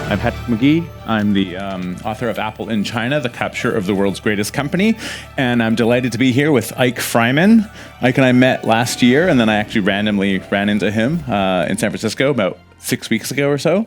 I'm Patrick McGee. I'm the author of Apple in China, the capture of the world's greatest company. And I'm delighted to be here with Ike Fryman. Ike and I met last year, and then I actually randomly ran into him in San Francisco about 6 weeks ago or so.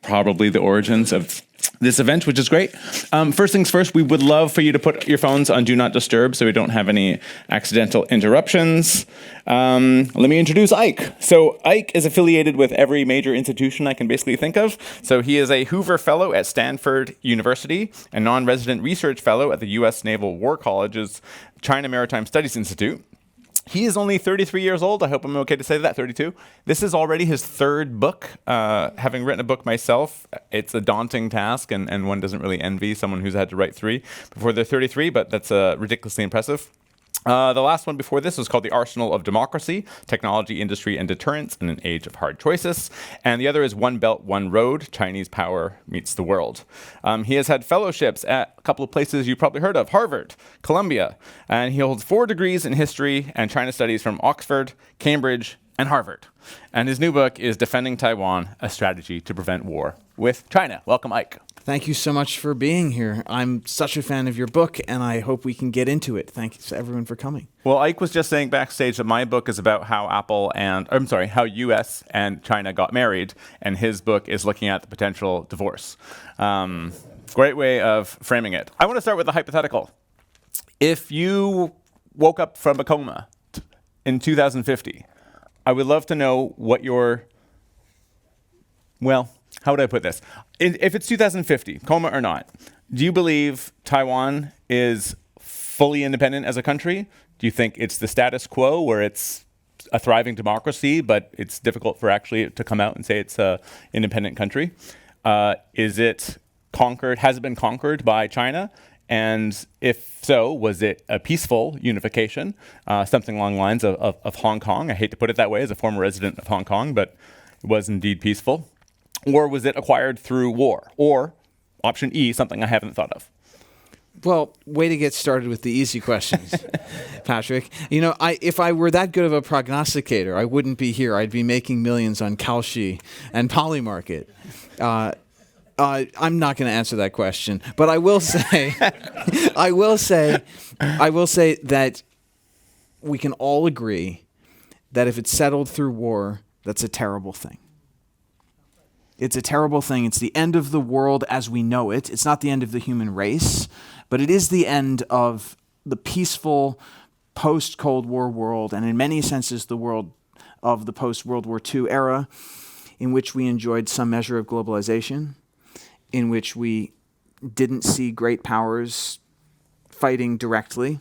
Probably the origins of this event, which is great. First things first, we would love for you to put your phones on Do Not Disturb so we don't have any accidental interruptions. Let me introduce Ike. So Ike is affiliated with every major institution I can basically think of. So he is a Hoover Fellow at Stanford University, a non-resident research fellow at the U.S. Naval War College's China Maritime Studies Institute. He is only 33 years old. I hope I'm okay to say that, 32. This is already his third book. Having written a book myself, it's a daunting task, and one doesn't really envy someone who's had to write 3 before they're 33, but that's ridiculously impressive. The last one before this was called The Arsenal of Democracy, Technology, Industry, and Deterrence in an Age of Hard Choices. And the other is One Belt, One Road, Chinese Power Meets the World. He has had fellowships at a couple of places you've probably heard of, Harvard, Columbia, and he holds 4 degrees in history and China studies from Oxford, Cambridge, and Harvard. And his new book is Defending Taiwan, A Strategy to Prevent War with China. Welcome, Ike. Thank you so much for being here. I'm such a fan of your book, and I hope we can get into it. Thanks everyone for coming. Well, Ike was just saying backstage that my book is about how how U.S. and China got married, and his book is looking at the potential divorce. Great way of framing it. I want to start with a hypothetical. If you woke up from a coma in 2050, I would love to know what how would I put this? If it's 2050, coma or not, do you believe Taiwan is fully independent as a country? Do you think it's the status quo where it's a thriving democracy, but it's difficult for actually to come out and say it's an independent country? Is it conquered? Has it been conquered by China? And if so, was it a peaceful unification? Something along the lines of Hong Kong. I hate to put it that way as a former resident of Hong Kong, but it was indeed peaceful. Or was it acquired through war? Or, option E, something I haven't thought of. Well, way to get started with the easy questions, Patrick. You know, if I were that good of a prognosticator, I wouldn't be here. I'd be making millions on Kalshi and Polymarket. I'm not going to answer that question, but I will say, I will say that we can all agree that if it's settled through war, that's a terrible thing. It's a terrible thing. It's the end of the world as we know it. It's not the end of the human race, but it is the end of the peaceful post-Cold War world, and in many senses the world of the post-World War II era, in which we enjoyed some measure of globalization, in which we didn't see great powers fighting directly.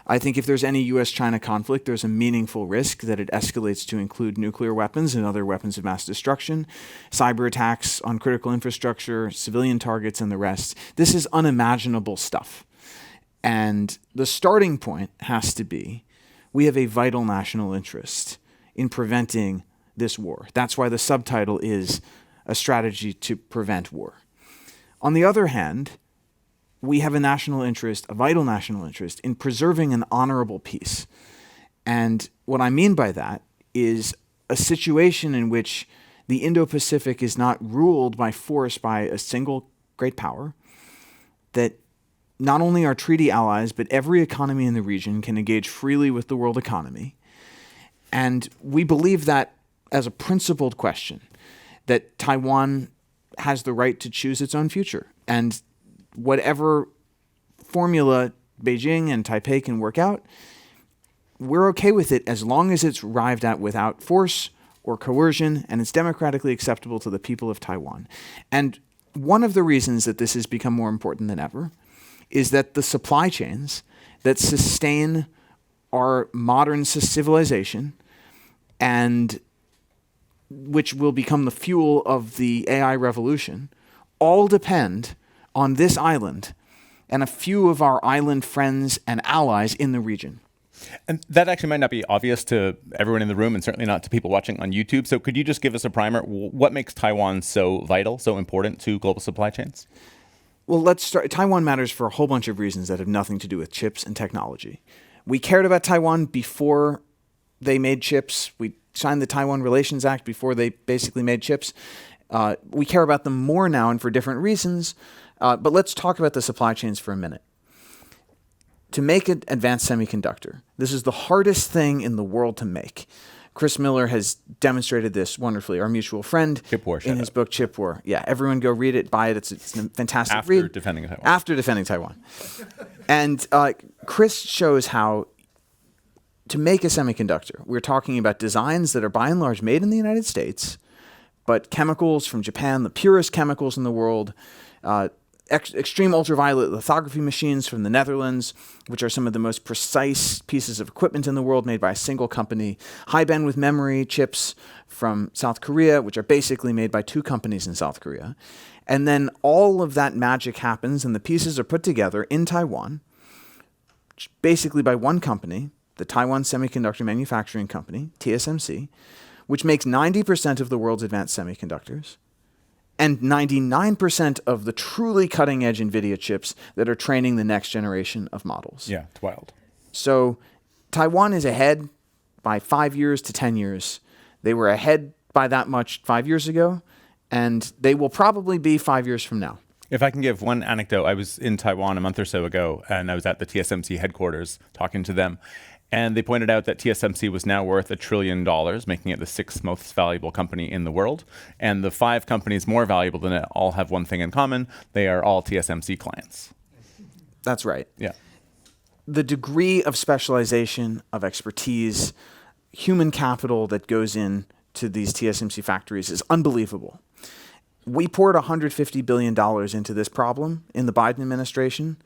I think if there's any U.S.-China conflict, there's a meaningful risk that it escalates to include nuclear weapons and other weapons of mass destruction, cyber attacks on critical infrastructure, civilian targets, and the rest. This is unimaginable stuff. And the starting point has to be, we have a vital national interest in preventing this war. That's why the subtitle is A Strategy to Prevent War. On the other hand, we have a national interest, a vital national interest, in preserving an honorable peace. And what I mean by that is a situation in which the Indo-Pacific is not ruled by force by a single great power, that not only our treaty allies, but every economy in the region can engage freely with the world economy. And we believe that as a principled question, that Taiwan has the right to choose its own future. And whatever formula Beijing and Taipei can work out, we're okay with it as long as it's arrived at without force or coercion, and it's democratically acceptable to the people of Taiwan. And one of the reasons that this has become more important than ever is that the supply chains that sustain our modern civilization and which will become the fuel of the AI revolution all depend on this island and a few of our island friends and allies in the region. And that actually might not be obvious to everyone in the room and certainly not to people watching on YouTube. So could you just give us a primer? What makes Taiwan so vital, so important to global supply chains? Well, let's start. Taiwan matters for a whole bunch of reasons that have nothing to do with chips and technology. We cared about Taiwan before they made chips. We signed the Taiwan Relations Act before they basically made chips. We care about them more now and for different reasons. But let's talk about the supply chains for a minute. To make an advanced semiconductor, this is the hardest thing in the world to make. Chris Miller has demonstrated this wonderfully, our mutual friend, Chip War, in his book, Chip War. Yeah, everyone go read it, buy it. It's a fantastic read. After defending Taiwan. After defending Taiwan. And Chris shows how to make a semiconductor, we're talking about designs that are by and large made in the United States, but chemicals from Japan, the purest chemicals in the world, extreme ultraviolet lithography machines from the Netherlands, which are some of the most precise pieces of equipment in the world made by a single company, high bandwidth memory chips from South Korea, which are basically made by 2 companies in South Korea. And then all of that magic happens and the pieces are put together in Taiwan, basically by one company, the Taiwan Semiconductor Manufacturing Company, TSMC, which makes 90% of the world's advanced semiconductors and 99% of the truly cutting-edge NVIDIA chips that are training the next generation of models. Yeah, it's wild. So Taiwan is ahead by 5 years to 10 years. They were ahead by that much 5 years ago, and they will probably be 5 years from now. If I can give one anecdote, I was in Taiwan a month or so ago, and I was at the TSMC headquarters talking to them. And they pointed out that TSMC was now worth $1 trillion, making it the 6th most valuable company in the world. And the 5 companies more valuable than it all have one thing in common. They are all TSMC clients. That's right. Yeah. The degree of specialization, of expertise, human capital that goes into these TSMC factories is unbelievable. We poured $150 billion into this problem in the Biden administration.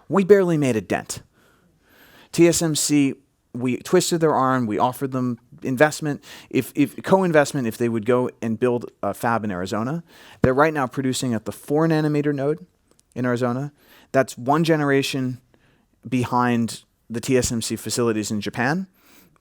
We barely made a dent. TSMC, we twisted their arm. We offered them investment, if co-investment, if they would go and build a fab in Arizona. They're right now producing at the 4 nanometer node in Arizona. That's 1 generation behind the TSMC facilities in Japan.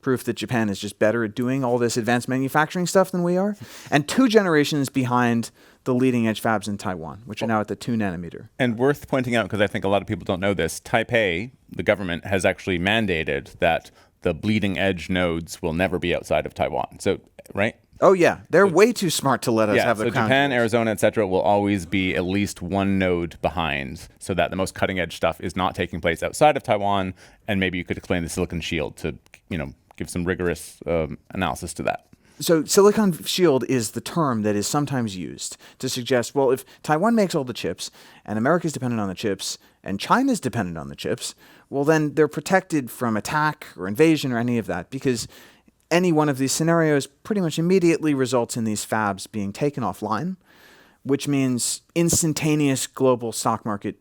Proof that Japan is just better at doing all this advanced manufacturing stuff than we are. And 2 generations behind the leading edge fabs in Taiwan, which are now at the 2 nanometer. And worth pointing out, because I think a lot of people don't know this, Taipei, the government, has actually mandated that the bleeding edge nodes will never be outside of Taiwan. So, right? Oh, yeah. They're way too smart to let us have the so crown Japan, jewels. Arizona, et cetera, will always be at least 1 node behind so that the most cutting edge stuff is not taking place outside of Taiwan. And maybe you could explain the Silicon Shield to, give some rigorous analysis to that. So Silicon Shield is the term that is sometimes used to suggest, well, if Taiwan makes all the chips and America's dependent on the chips and China's dependent on the chips, well, then they're protected from attack or invasion or any of that because any one of these scenarios pretty much immediately results in these fabs being taken offline, which means instantaneous global stock market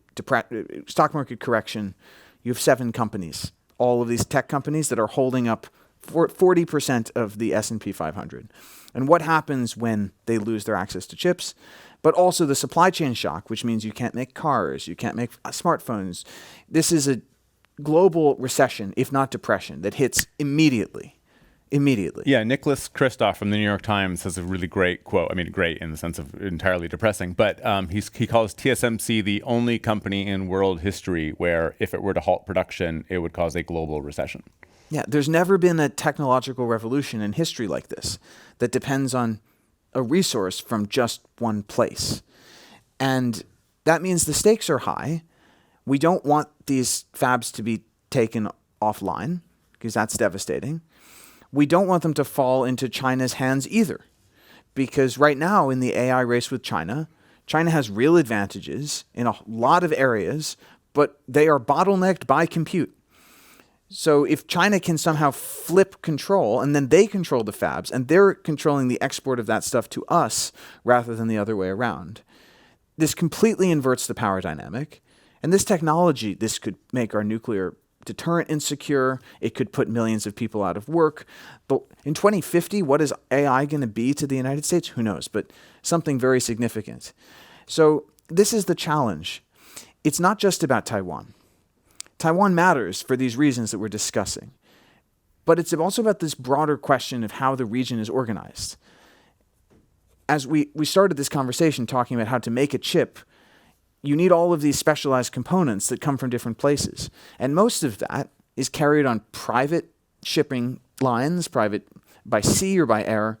correction. You have 7 companies, all of these tech companies that are holding up 40% of the S&P 500. And what happens when they lose their access to chips? But also the supply chain shock, which means you can't make cars, you can't make smartphones. This is a global recession, if not depression, that hits immediately. Yeah, Nicholas Kristof from the New York Times has a really great quote. I mean, great in the sense of entirely depressing, but he calls TSMC the only company in world history where if it were to halt production, it would cause a global recession. Yeah, there's never been a technological revolution in history like this that depends on a resource from just one place. And that means the stakes are high. We don't want these fabs to be taken offline because that's devastating. We don't want them to fall into China's hands either because right now in the AI race with China, China has real advantages in a lot of areas, but they are bottlenecked by compute. So if China can somehow flip control and then they control the fabs and they're controlling the export of that stuff to us rather than the other way around, this completely inverts the power dynamic. And this technology, this could make our nuclear deterrent insecure. It could put millions of people out of work. But in 2050, what is AI going to be to the United States? Who knows? But something very significant. So this is the challenge. It's not just about Taiwan. Taiwan matters for these reasons that we're discussing. But it's also about this broader question of how the region is organized. As we started this conversation talking about how to make a chip, you need all of these specialized components that come from different places. And most of that is carried on private shipping lines, private by sea or by air,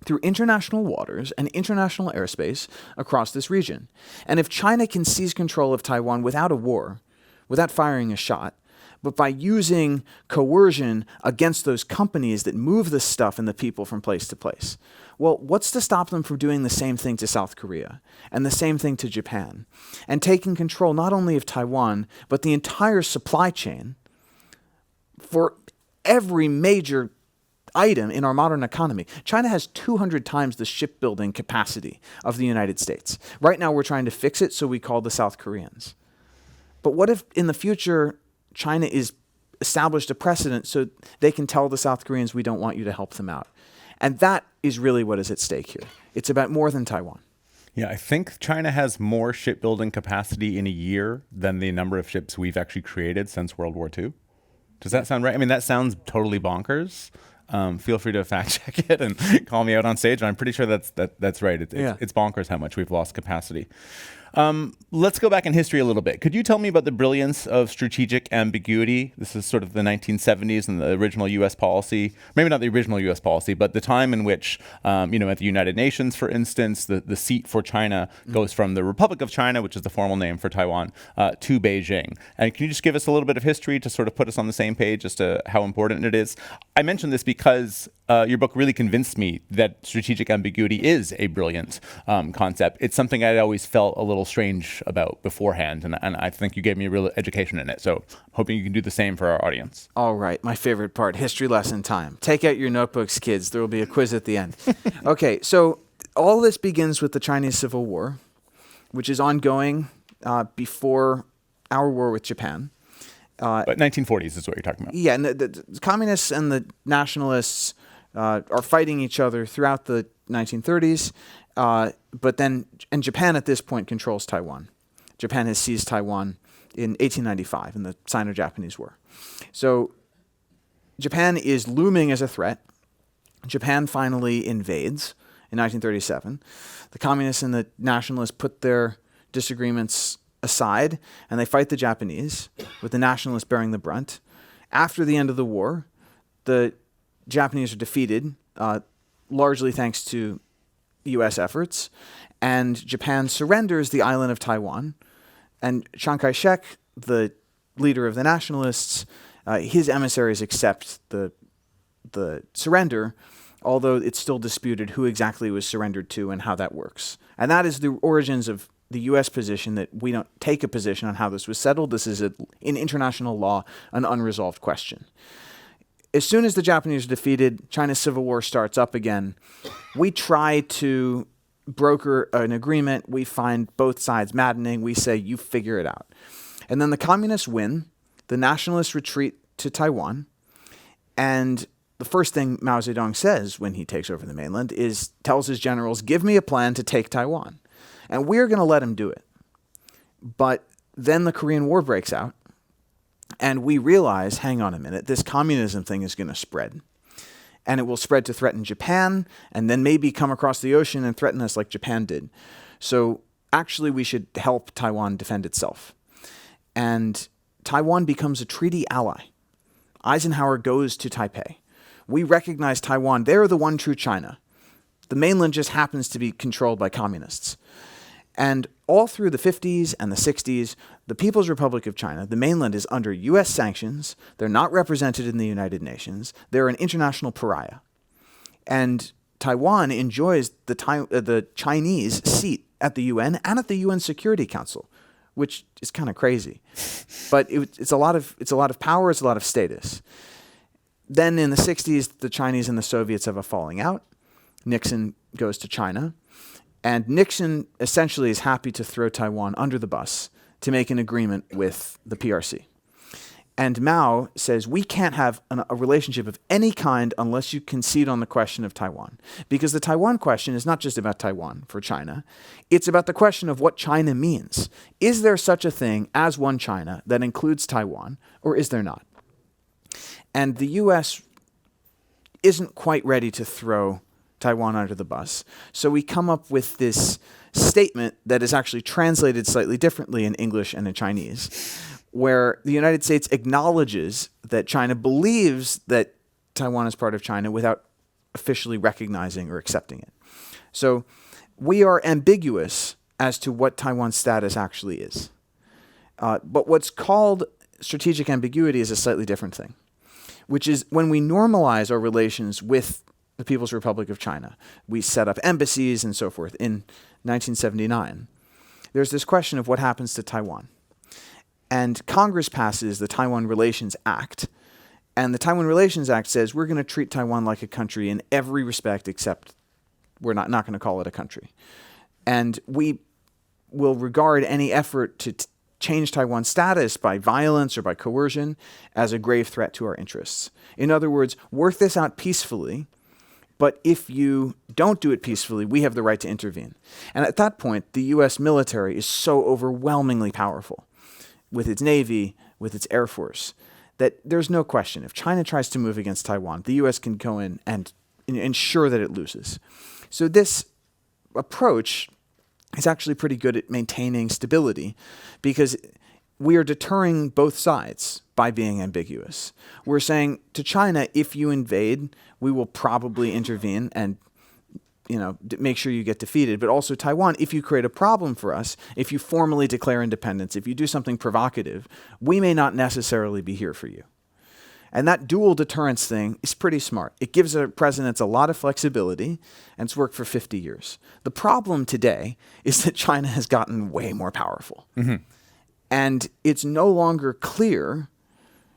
through international waters and international airspace across this region. And if China can seize control of Taiwan without a war, without firing a shot, but by using coercion against those companies that move the stuff and the people from place to place, well, what's to stop them from doing the same thing to South Korea and the same thing to Japan and taking control not only of Taiwan, but the entire supply chain for every major item in our modern economy? China has 200 times the shipbuilding capacity of the United States. Right now, we're trying to fix it, so we call the South Koreans. But what if in the future, China is established a precedent so they can tell the South Koreans, we don't want you to help them out? And that is really what is at stake here. It's about more than Taiwan. Yeah, I think China has more shipbuilding capacity in a year than the number of ships we've actually created since World War II. Does that sound right? I mean, that sounds totally bonkers. Feel free to fact check it and call me out on stage. I'm pretty sure that's right. It's bonkers how much we've lost capacity. Let's go back in history a little bit. Could you tell me about the brilliance of strategic ambiguity? This is sort of the 1970s and the original U.S. policy. Maybe not the original U.S. policy, but the time in which, at the United Nations, for instance, the seat for China goes from the Republic of China, which is the formal name for Taiwan, to Beijing. And can you just give us a little bit of history to sort of put us on the same page as to how important it is? I mentioned this because your book really convinced me that strategic ambiguity is a brilliant concept. It's something I'd always felt a little strange about beforehand, and I think you gave me a real education in it. So hoping you can do the same for our audience. All right, my favorite part, history lesson time. Take out your notebooks, kids. There will be a quiz at the end. Okay, so all this begins with the Chinese Civil War, which is ongoing before our war with Japan. But 1940s is what you're talking about. Yeah, and the communists and the nationalists are fighting each other throughout the 1930s. And Japan at this point controls Taiwan. Japan has seized Taiwan in 1895 in the Sino-Japanese War. So Japan is looming as a threat. Japan finally invades in 1937. The communists and the nationalists put their disagreements aside, and they fight the Japanese, with the nationalists bearing the brunt. After the end of the war, the Japanese are defeated, largely thanks to U.S. efforts, and Japan surrenders the island of Taiwan. And Chiang Kai-shek, the leader of the nationalists, his emissaries accept the surrender, although it's still disputed who exactly was surrendered to and how that works. And that is the origins of the U.S. position, that we don't take a position on how this was settled. This is, in international law, an unresolved question. As soon as the Japanese are defeated, China's civil war starts up again. We try to broker an agreement. We find both sides maddening. We say, you figure it out. And then the communists win. The nationalists retreat to Taiwan. And the first thing Mao Zedong says when he takes over the mainland is, tells his generals, give me a plan to take Taiwan. And we're going to let him do it. But then the Korean War breaks out. And we realize, hang on a minute, this communism thing is going to spread. And it will spread to threaten Japan, and then maybe come across the ocean and threaten us like Japan did. So actually, we should help Taiwan defend itself. And Taiwan becomes a treaty ally. Eisenhower goes to Taipei. We recognize Taiwan. They're the one true China. The mainland just happens to be controlled by communists. And all through the 50s and the 60s, the People's Republic of China, the mainland, is under U.S. sanctions. They're not represented in the United Nations. They're an international pariah. And Taiwan enjoys the Chinese seat at the UN and at the UN Security Council, which is kind of crazy. But it's a lot of power, it's a lot of status. Then in the 60s, the Chinese and the Soviets have a falling out. Nixon goes to China. And Nixon essentially is happy to throw Taiwan under the bus to make an agreement with the PRC. And Mao says, we can't have a relationship of any kind unless you concede on the question of Taiwan. Because the Taiwan question is not just about Taiwan for China. It's about the question of what China means. Is there such a thing as one China that includes Taiwan, or is there not? And the U.S. isn't quite ready to throw Taiwan under the bus. So we come up with this statement that is actually translated slightly differently in English and in Chinese, where the United States acknowledges that China believes that Taiwan is part of China without officially recognizing or accepting it. So we are ambiguous as to what Taiwan's status actually is. But what's called strategic ambiguity is a slightly different thing, which is when we normalize our relations with the People's Republic of China. We set up embassies and so forth in 1979. There's this question of what happens to Taiwan. And Congress passes the Taiwan Relations Act. And the Taiwan Relations Act says we're going to treat Taiwan like a country in every respect except we're not going to call it a country. And we will regard any effort to change Taiwan's status by violence or by coercion as a grave threat to our interests. In other words, work this out peacefully, but if you don't do it peacefully, we have the right to intervene. And at that point, the U.S. military is so overwhelmingly powerful with its Navy, with its Air Force, that there's no question. If China tries to move against Taiwan, the U.S. can go in and ensure that it loses. So this approach is actually pretty good at maintaining stability because we are deterring both sides by being ambiguous. We're saying to China, if you invade, we will probably intervene and make sure you get defeated. But also Taiwan, if you create a problem for us, if you formally declare independence, if you do something provocative, we may not necessarily be here for you. And that dual deterrence thing is pretty smart. It gives our presidents a lot of flexibility, and it's worked for 50 years. The problem today is that China has gotten way more powerful. Mm-hmm. And it's no longer clear,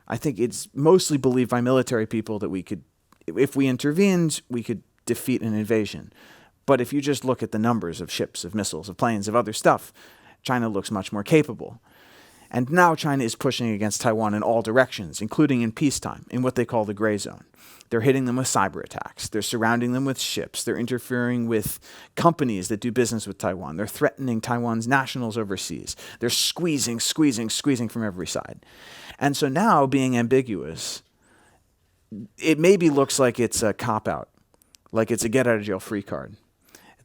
I think it's mostly believed by military people that we could, if we intervened, we could defeat an invasion. But if you just look at the numbers of ships, of missiles, of planes, of other stuff, China looks much more capable. And now China is pushing against Taiwan in all directions, including in peacetime, in what they call the gray zone. They're hitting them with cyber attacks. They're surrounding them with ships. They're interfering with companies that do business with Taiwan. They're threatening Taiwan's nationals overseas. They're squeezing from every side. And so now, being ambiguous, it maybe looks like it's a cop-out, like it's a get-out-of-jail-free card,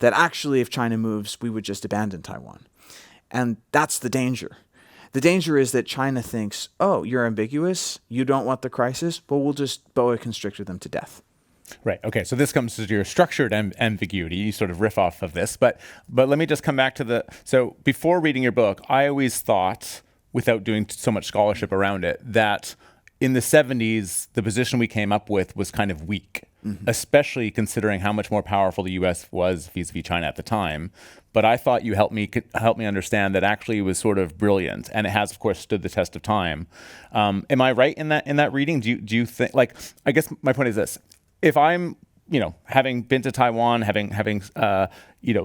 that actually, if China moves, we would just abandon Taiwan. And that's the danger. The danger is that China thinks, oh, you're ambiguous, you don't want the crisis, well, we'll just boa constrictor them to death. Right. Okay. So this comes to your structured ambiguity. You sort of riff off of this, but let me just come back to so before reading your book, I always thought, without doing so much scholarship around it, that in the 70s, the position we came up with was kind of weak, especially considering how much more powerful the U.S. was vis-a-vis China at the time. But I thought you helped me understand that actually it was sort of brilliant, and it has, of course, stood the test of time. Am I right in that reading? Do you think, like, I guess my point is this: if I'm, having been to Taiwan, having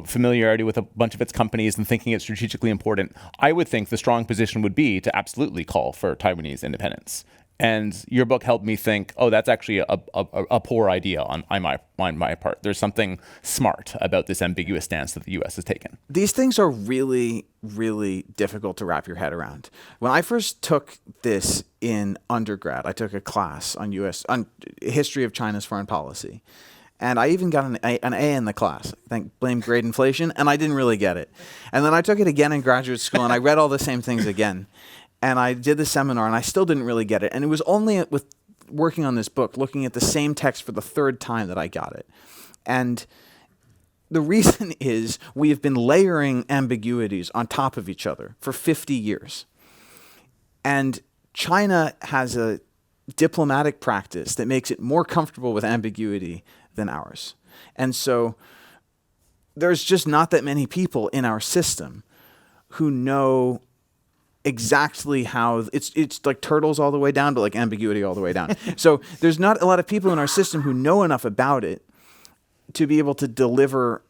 familiarity with a bunch of its companies and thinking it's strategically important, I would think the strong position would be to absolutely call for Taiwanese independence. And your book helped me think, oh, that's actually a poor idea on my part. There's something smart about this ambiguous stance that the U.S. has taken. These things are really, really difficult to wrap your head around. When I first took this in undergrad, I took a class on history of China's foreign policy. And I even got an A in the class. Blame grade inflation, and I didn't really get it. And then I took it again in graduate school, and I read all the same things again. And I did the seminar, and I still didn't really get it. And it was only with working on this book, looking at the same text for the third time, that I got it. And the reason is we have been layering ambiguities on top of each other for 50 years. And China has a diplomatic practice that makes it more comfortable with ambiguity than ours. And so there's just not that many people in our system who know exactly how it's like turtles all the way down, but like ambiguity all the way down. So there's not a lot of people in our system who know enough about it to be able to deliver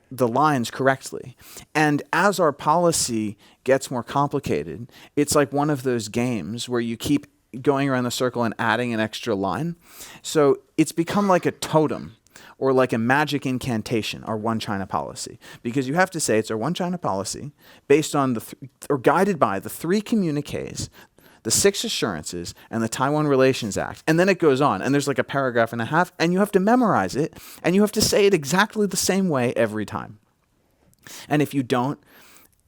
the lines correctly. And as our policy gets more complicated, it's like one of those games where you keep going around the circle and adding an extra line. So it's become like a totem or like a magic incantation, our One China policy. Because you have to say it's our One China policy based on or guided by the 3 communiques, the 6 assurances, and the Taiwan Relations Act. And then it goes on, and there's like a paragraph and a half, and you have to memorize it, and you have to say it exactly the same way every time. And if you don't,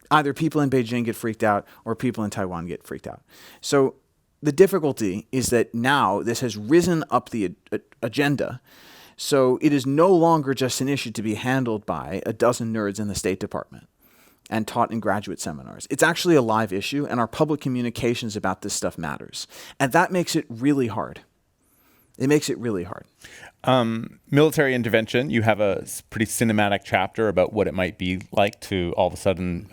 either people in Beijing get freaked out or people in Taiwan get freaked out. So the difficulty is that now this has risen up the agenda So it is no longer just an issue to be handled by a dozen nerds in the State Department and taught in graduate seminars. It's actually a live issue, and our public communications about this stuff matters. And that makes it really hard. It makes it really hard. Military intervention, you have a pretty cinematic chapter about what it might be like to all of a sudden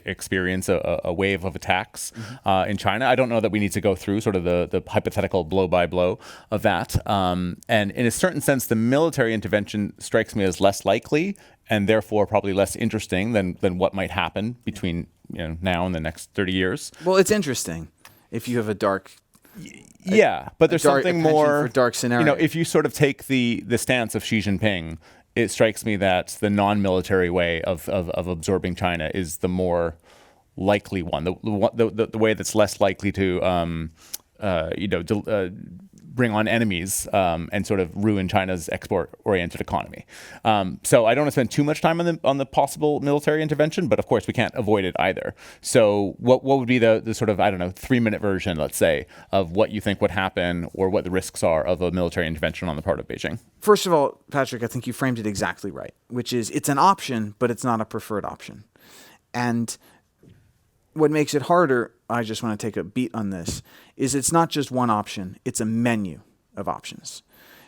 experience a wave of attacks in China. I don't know that we need to go through sort of the hypothetical blow by blow of that. And in a certain sense, the military intervention strikes me as less likely and therefore probably less interesting than what might happen between now and the next 30 years. Well, it's interesting if you have a dark... Yeah, but there's something more for dark scenario. If you sort of take the stance of Xi Jinping, it strikes me that the non-military way of absorbing China is the more likely one, the way that's less likely to bring on enemies and sort of ruin China's export-oriented economy. So I don't want to spend too much time on the possible military intervention, but of course we can't avoid it either. So what would be the sort of, 3-minute version, let's say, of what you think would happen or what the risks are of a military intervention on the part of Beijing? First of all, Patrick, I think you framed it exactly right, which is it's an option, but it's not a preferred option. And what makes it harder, I just want to take a beat on this, is it's not just one option, it's a menu of options.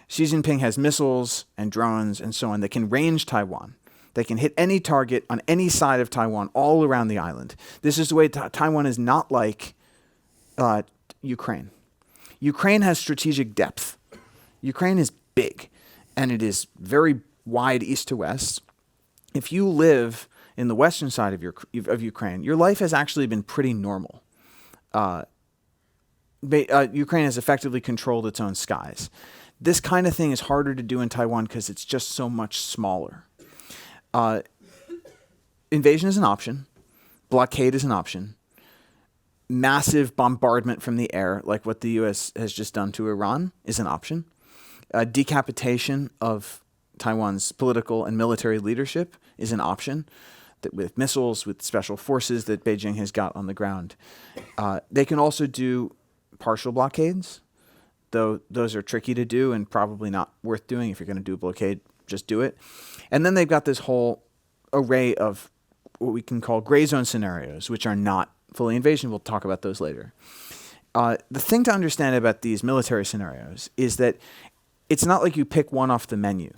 Xi Jinping has missiles and drones and so on that can range Taiwan. They can hit any target on any side of Taiwan all around the island. This is the way Taiwan is not like Ukraine. Ukraine has strategic depth. Ukraine is big, and it is very wide east to west. If you live in the western side of Ukraine, your life has actually been pretty normal. Ukraine has effectively controlled its own skies. This kind of thing is harder to do in Taiwan because it's just so much smaller. Invasion is an option. Blockade is an option. Massive bombardment from the air, like what the U.S. has just done to Iran, is an option. Decapitation of Taiwan's political and military leadership is an option. That with missiles, with special forces that Beijing has got on the ground. They can also do partial blockades, though those are tricky to do and probably not worth doing. If you're going to do a blockade, just do it. And then they've got this whole array of what we can call gray zone scenarios, which are not fully invasion. We'll talk about those later. The thing to understand about these military scenarios is that it's not like you pick one off the menu.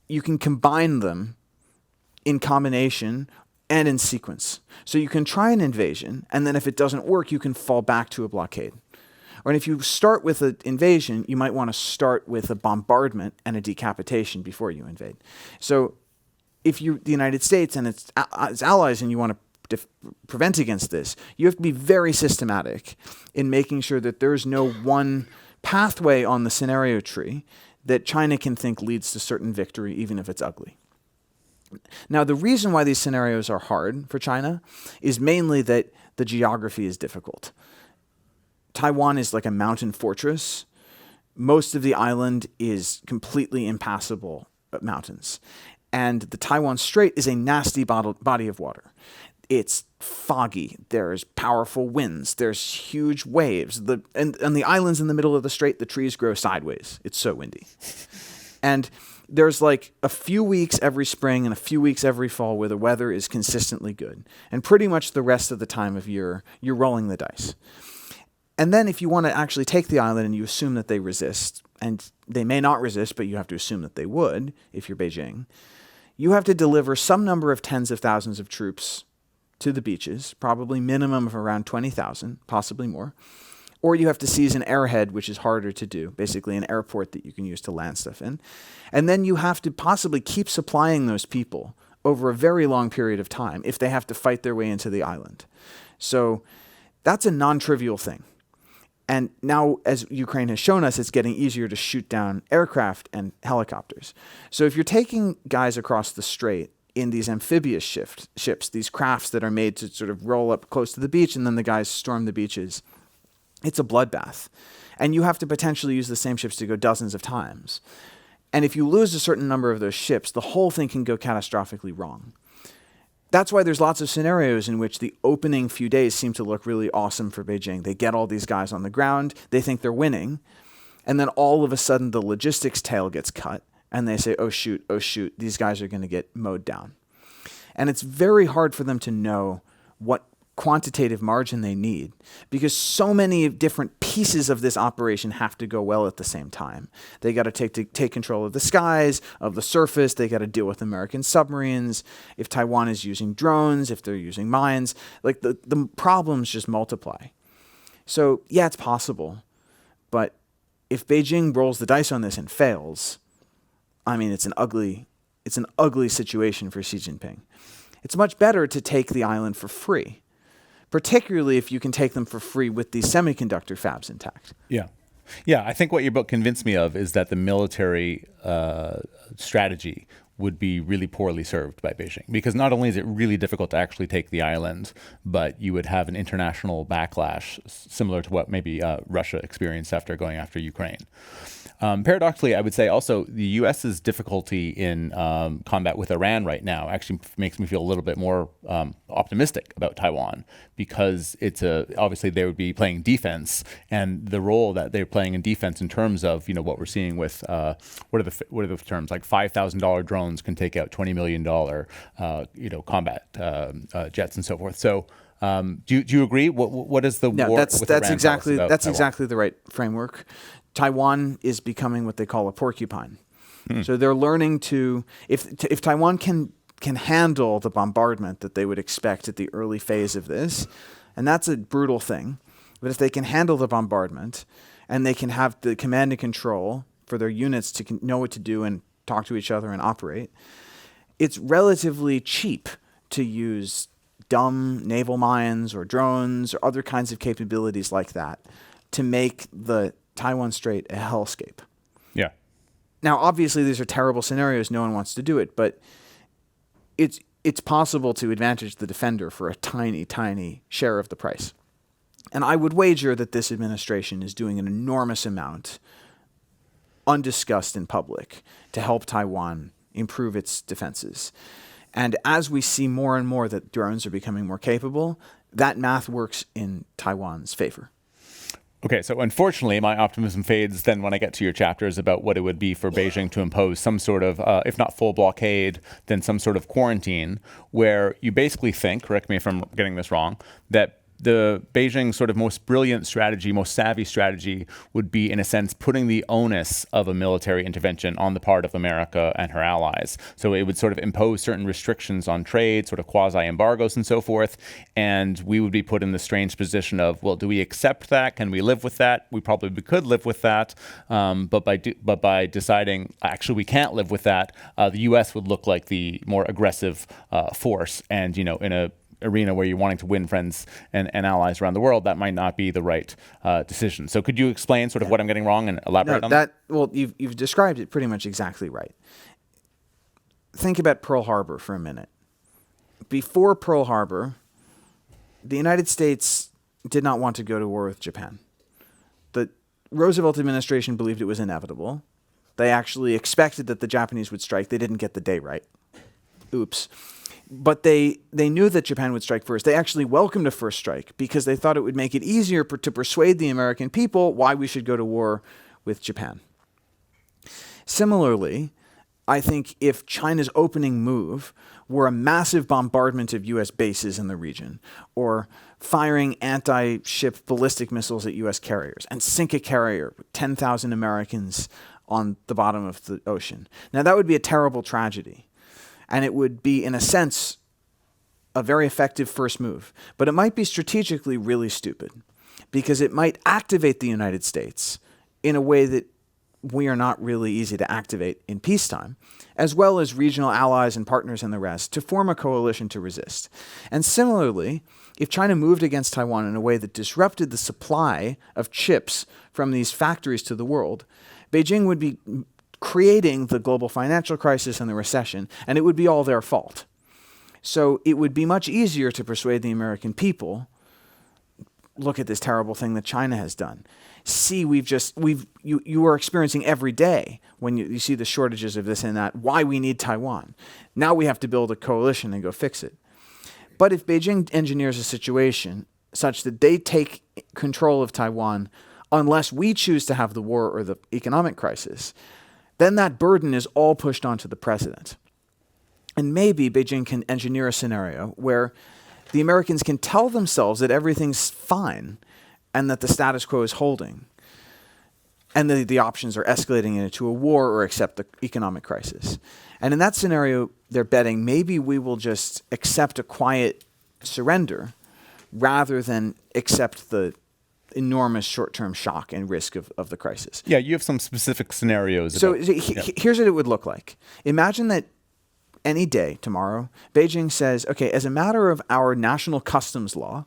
You can combine them in combination and in sequence. So you can try an invasion, and then if it doesn't work, you can fall back to a blockade. Or if you start with an invasion, you might want to start with a bombardment and a decapitation before you invade. So if you're the United States and its allies and you want to prevent against this, you have to be very systematic in making sure that there's no one pathway on the scenario tree that China can think leads to certain victory, even if it's ugly. Now, the reason why these scenarios are hard for China is mainly that the geography is difficult. Taiwan is like a mountain fortress. Most of the island is completely impassable mountains. And the Taiwan Strait is a nasty body of water. It's foggy. There's powerful winds. There's huge waves. And the islands in the middle of the strait, the trees grow sideways. It's so windy. And there's like a few weeks every spring and a few weeks every fall where the weather is consistently good. And pretty much the rest of the time of year, you're rolling the dice. And then if you want to actually take the island and you assume that they resist, and they may not resist, but you have to assume that they would if you're Beijing, you have to deliver some number of tens of thousands of troops to the beaches, probably minimum of around 20,000, possibly more. Or you have to seize an airhead, which is harder to do, basically an airport that you can use to land stuff in. And then you have to possibly keep supplying those people over a very long period of time if they have to fight their way into the island. So that's a non-trivial thing. And now, as Ukraine has shown us, it's getting easier to shoot down aircraft and helicopters. So if you're taking guys across the strait in these amphibious ships, these crafts that are made to sort of roll up close to the beach and then the guys storm the beaches, it's a bloodbath. And you have to potentially use the same ships to go dozens of times. And if you lose a certain number of those ships, the whole thing can go catastrophically wrong. That's why there's lots of scenarios in which the opening few days seem to look really awesome for Beijing. They get all these guys on the ground. They think they're winning. And then all of a sudden the logistics tail gets cut and they say, oh shoot, these guys are going to get mowed down. And it's very hard for them to know what quantitative margin they need because so many different pieces of this operation have to go well at the same time. They got to take control of the skies, of the surface. They got to deal with American submarines. If Taiwan is using drones, if they're using mines, like the problems just multiply. So yeah, it's possible. But if Beijing rolls the dice on this and fails, I mean, it's an ugly situation for Xi Jinping. It's much better to take the island for free, particularly if you can take them for free with these semiconductor fabs intact. Yeah. Yeah, I think what your book convinced me of is that the military strategy would be really poorly served by Beijing, because not only is it really difficult to actually take the island, but you would have an international backlash similar to what maybe Russia experienced after going after Ukraine. Paradoxically, I would say also the U.S.'s difficulty in combat with Iran right now actually makes me feel a little bit more optimistic about Taiwan, because obviously they would be playing defense, and the role that they're playing in defense in terms of what we're seeing with what are the terms, like $5,000 drones can take out $20 million combat jets and so forth. So. Do you agree? What is the war with Iran exactly about that's Taiwan? exactly the right framework. Taiwan is becoming what they call a porcupine. So they're learning to if Taiwan can handle the bombardment that they would expect at the early phase of this, and that's a brutal thing, but if they can handle the bombardment and they can have the command and control for their units to know what to do and talk to each other and operate, it's relatively cheap to use dumb naval mines or drones or other kinds of capabilities like that to make the Taiwan Strait a hellscape. Yeah. Now, obviously, these are terrible scenarios. No one wants to do it, but it's possible to advantage the defender for a tiny, tiny share of the price. And I would wager that this administration is doing an enormous amount undiscussed in public to help Taiwan improve its defenses. And as we see more and more that drones are becoming more capable, that math works in Taiwan's favor. Okay, so unfortunately, my optimism fades then when I get to your chapters about what it would be for Beijing to impose some sort of, if not full blockade, then some sort of quarantine, where you basically think, correct me if I'm getting this wrong, that the Beijing sort of most brilliant strategy, most savvy strategy would be, in a sense, putting the onus of a military intervention on the part of America and her allies. So it would sort of impose certain restrictions on trade, sort of quasi-embargoes and so forth, and we would be put in the strange position of, well, do we accept that? Can we live with that? We probably could live with that, but by deciding, actually, we can't live with that, the U.S. would look like the more aggressive force, and, in a arena where you're wanting to win friends and allies around the world, that might not be the right decision. So could you explain sort of what I'm getting wrong and elaborate on that? Well, you've described it pretty much exactly right. Think about Pearl Harbor for a minute. Before Pearl Harbor, the United States did not want to go to war with Japan. The Roosevelt administration believed it was inevitable. They actually expected that the Japanese would strike. They didn't get the day right. Oops. But they knew that Japan would strike first. They actually welcomed a first strike because they thought it would make it easier to persuade the American people why we should go to war with Japan. Similarly, I think if China's opening move were a massive bombardment of U.S. bases in the region, or firing anti-ship ballistic missiles at U.S. carriers, and sink a carrier with 10,000 Americans on the bottom of the ocean, now that would be a terrible tragedy. And it would be, in a sense, a very effective first move. But it might be strategically really stupid because it might activate the United States in a way that we are not really easy to activate in peacetime, as well as regional allies and partners and the rest, to form a coalition to resist. And similarly, if China moved against Taiwan in a way that disrupted the supply of chips from these factories to the world, Beijing would be creating the global financial crisis and the recession, and it would be all their fault. So it would be much easier to persuade the American people, look at this terrible thing that China has done. See, you are experiencing every day when you see the shortages of this and that, why we need Taiwan. Now we have to build a coalition and go fix it. But if Beijing engineers a situation such that they take control of Taiwan unless we choose to have the war or the economic crisis, then that burden is all pushed onto the president. And maybe Beijing can engineer a scenario where the Americans can tell themselves that everything's fine and that the status quo is holding, and the options are escalating into a war or accept the economic crisis. And in that scenario, they're betting maybe we will just accept a quiet surrender rather than accept the enormous short-term shock and risk of the crisis. Yeah, you have some specific scenarios. So here's what it would look like. Imagine that any day tomorrow, Beijing says, okay, as a matter of our national customs law,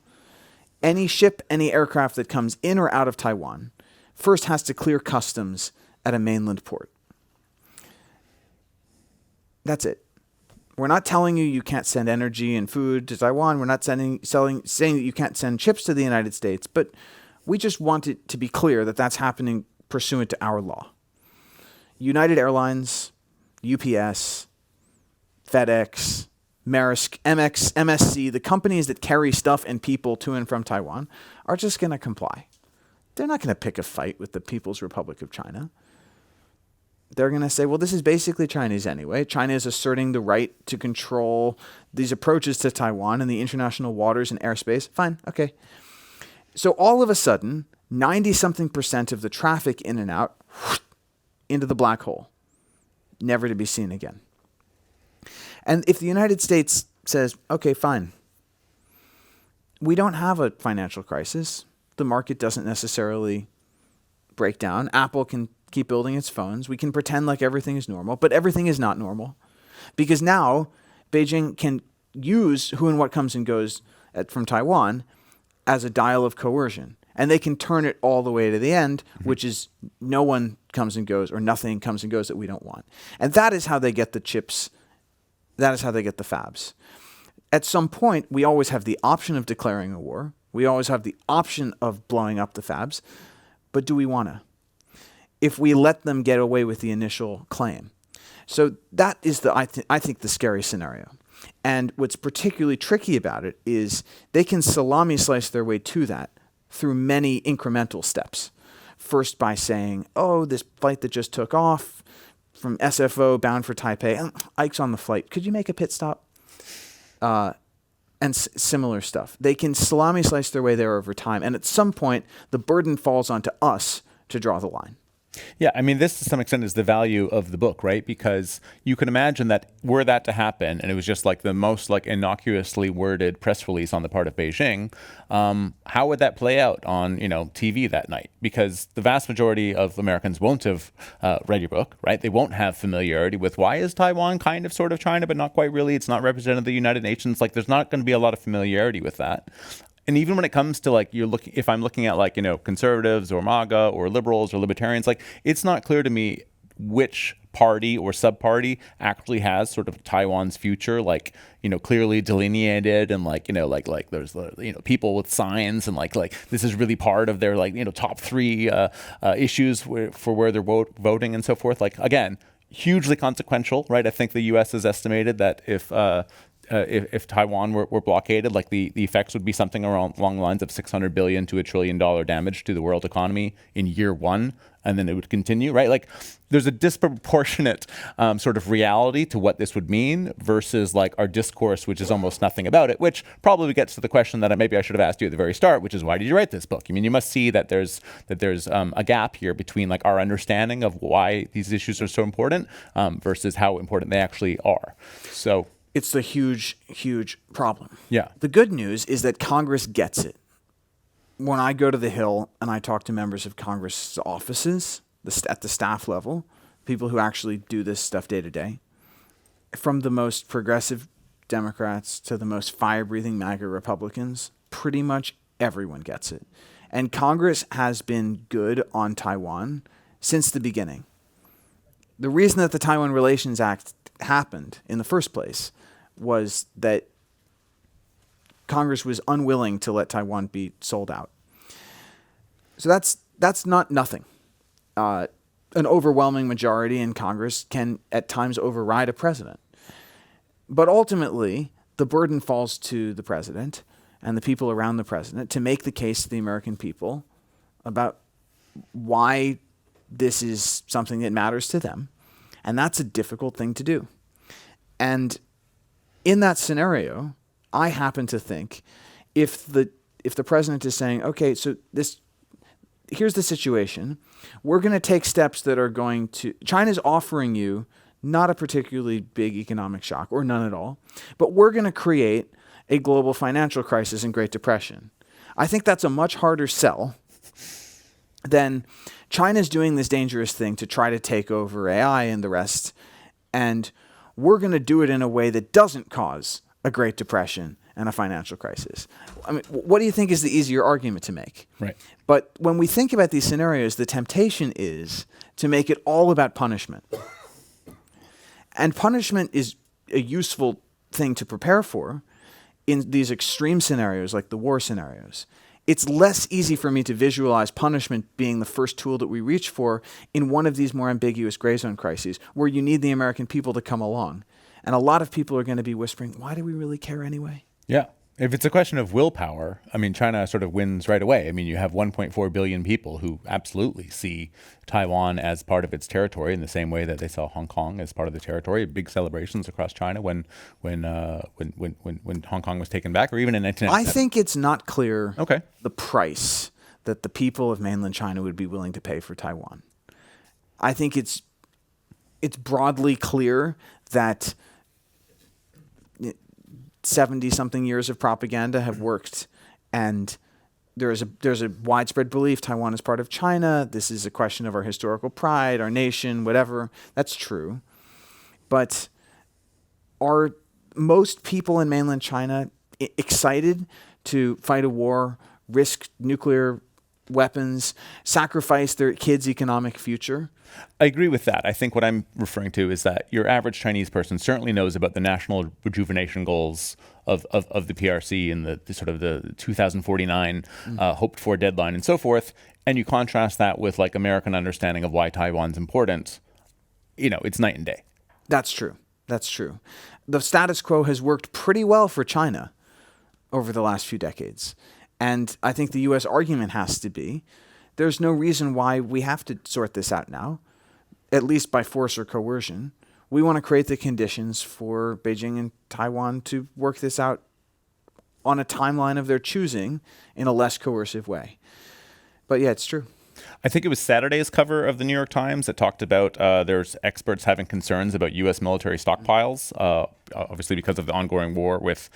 any ship, any aircraft that comes in or out of Taiwan first has to clear customs at a mainland port. That's it. We're not telling you can't send energy and food to Taiwan. We're not saying that you can't send chips to the United States, but we just want it to be clear that that's happening pursuant to our law. United Airlines, UPS, FedEx, Maersk, MSC, the companies that carry stuff and people to and from Taiwan are just going to comply. They're not going to pick a fight with the People's Republic of China. They're going to say, well, this is basically Chinese anyway. China is asserting the right to control these approaches to Taiwan and the international waters and airspace. Fine, okay. So all of a sudden, 90-something% of the traffic in and out into the black hole, never to be seen again. And if the United States says, okay, fine, we don't have a financial crisis. The market doesn't necessarily break down. Apple can keep building its phones. We can pretend like everything is normal, but everything is not normal. Because now Beijing can use who and what comes and goes from Taiwan as a dial of coercion. And they can turn it all the way to the end, which is no one comes and goes or nothing comes and goes that we don't want. And that is how they get the chips. That is how they get the fabs. At some point, we always have the option of declaring a war. We always have the option of blowing up the fabs. But do we want to? If we let them get away with the initial claim. So that is I think the scary scenario. And what's particularly tricky about it is they can salami slice their way to that through many incremental steps. First by saying, oh, this flight that just took off from SFO bound for Taipei, Ike's on the flight. Could you make a pit stop? And similar stuff. They can salami slice their way there over time. And at some point, the burden falls onto us to draw the line. Yeah, I mean, this to some extent is the value of the book, right? Because you can imagine that were that to happen, and it was just like the most like innocuously worded press release on the part of Beijing, how would that play out on TV that night? Because the vast majority of Americans won't have read your book, right? They won't have familiarity with why is Taiwan kind of sort of China, but not quite really. It's not represented in the United Nations. Like, there's not going to be a lot of familiarity with that. And even when it comes to like if I'm looking at like conservatives or MAGA or liberals or libertarians, like it's not clear to me which party or sub-party actually has sort of Taiwan's future like clearly delineated and like there's people with signs and like this is really part of their top three issues for where they're voting and so forth. Like, again, hugely consequential, right? I think the U.S. has estimated that if Taiwan were blockaded, like the effects would be something along the lines of $600 billion to $1 trillion damage to the world economy in year one, and then it would continue, right? Like, there's a disproportionate sort of reality to what this would mean versus like our discourse, which is almost nothing about it, which probably gets to the question that maybe I should have asked you at the very start, which is, why did you write this book? I mean, you must see that there's a gap here between like our understanding of why these issues are so important versus how important they actually are. So it's the huge, huge problem. Yeah. The good news is that Congress gets it. When I go to the Hill and I talk to members of Congress' offices at the staff level, people who actually do this stuff day to day, from the most progressive Democrats to the most fire-breathing MAGA Republicans, pretty much everyone gets it. And Congress has been good on Taiwan since the beginning. The reason that the Taiwan Relations Act happened in the first place was that Congress was unwilling to let Taiwan be sold out. So that's not nothing. An overwhelming majority in Congress can at times override a president. But ultimately, the burden falls to the president and the people around the president to make the case to the American people about why this is something that matters to them. And that's a difficult thing to do. And in that scenario, I happen to think if the president is saying, okay, so here's the situation. We're going to take steps that are going to, China's offering you not a particularly big economic shock or none at all, but we're going to create a global financial crisis and Great Depression. I think that's a much harder sell than China's doing this dangerous thing to try to take over AI and the rest, and we're going to do it in a way that doesn't cause a Great Depression and a financial crisis. I mean, what do you think is the easier argument to make? Right. But when we think about these scenarios, the temptation is to make it all about punishment. And punishment is a useful thing to prepare for in these extreme scenarios like the war scenarios. It's less easy for me to visualize punishment being the first tool that we reach for in one of these more ambiguous gray zone crises where you need the American people to come along. And a lot of people are going to be whispering, why do we really care anyway? Yeah. If it's a question of willpower, I mean, China sort of wins right away. I mean, you have 1.4 billion people who absolutely see Taiwan as part of its territory in the same way that they saw Hong Kong as part of the territory. Big celebrations across China when Hong Kong was taken back, or even in 1997. I think it's not clear Okay. the price that the people of mainland China would be willing to pay for Taiwan. I think it's broadly clear that 70-something years of propaganda have worked, and there's a widespread belief Taiwan is part of China. This is a question of our historical pride, our nation, whatever. That's true. But are most people in mainland China excited to fight a war, risk nuclear weapons, sacrifice their kids' economic future? I agree with that. I think what I'm referring to is that your average Chinese person certainly knows about the national rejuvenation goals of the PRC and the sort of the 2049 hoped for deadline and so forth. And you contrast that with like American understanding of why Taiwan's important. You know, it's night and day. That's true. That's true. The status quo has worked pretty well for China over the last few decades. And I think the U.S. argument has to be, there's no reason why we have to sort this out now, at least by force or coercion. We want to create the conditions for Beijing and Taiwan to work this out on a timeline of their choosing in a less coercive way. But yeah, it's true. I think it was Saturday's cover of the New York Times that talked about there's experts having concerns about U.S. military stockpiles, obviously because of the ongoing war with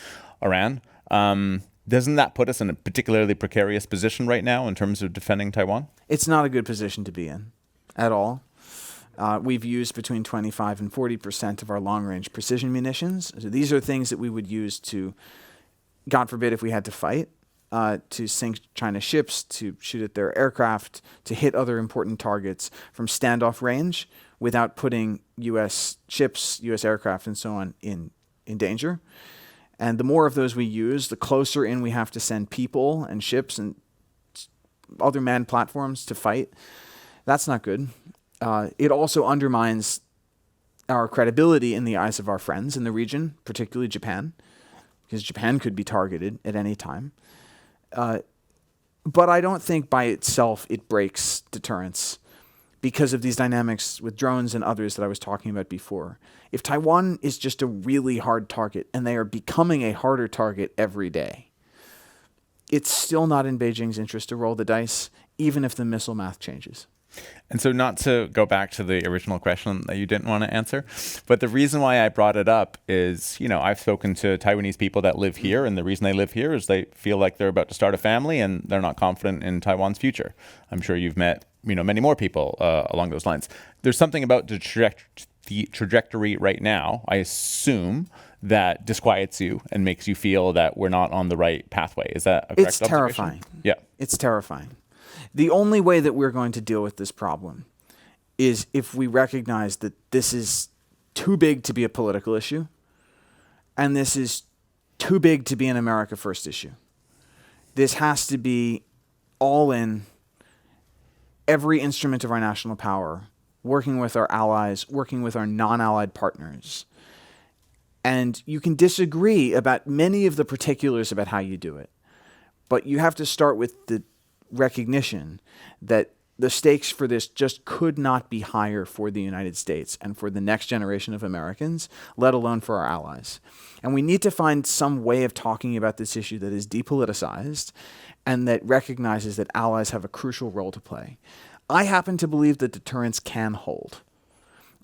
Iran. Doesn't that put us in a particularly precarious position right now in terms of defending Taiwan? It's not a good position to be in at all. We've used between 25 and 40% of our long-range precision munitions. So these are things that we would use to, God forbid, if we had to fight, to sink China ships, to shoot at their aircraft, to hit other important targets from standoff range without putting U.S. ships, U.S. aircraft, and so on in danger. And the more of those we use, the closer in we have to send people and ships and other manned platforms to fight. That's not good. It also undermines our credibility in the eyes of our friends in the region, particularly Japan, because Japan could be targeted at any time. But I don't think by itself it breaks deterrence because of these dynamics with drones and others that I was talking about before. If Taiwan is just a really hard target, and they are becoming a harder target every day, it's still not in Beijing's interest to roll the dice, even if the missile math changes. And so not to go back to the original question that you didn't want to answer, but the reason why I brought it up is, you know, I've spoken to Taiwanese people that live here, and the reason they live here is they feel like they're about to start a family and they're not confident in Taiwan's future. I'm sure you've met, you know, many more people along those lines. There's something about the trajectory right now, I assume, that disquiets you and makes you feel that we're not on the right pathway. Is that a correct observation? It's terrifying. Yeah. It's terrifying. The only way that we're going to deal with this problem is if we recognize that this is too big to be a political issue, and this is too big to be an America First issue. This has to be all in, every instrument of our national power, working with our allies, working with our non-allied partners. And you can disagree about many of the particulars about how you do it, but you have to start with the recognition that the stakes for this just could not be higher for the United States and for the next generation of Americans, let alone for our allies. And we need to find some way of talking about this issue that is depoliticized and that recognizes that allies have a crucial role to play. I happen to believe that deterrence can hold.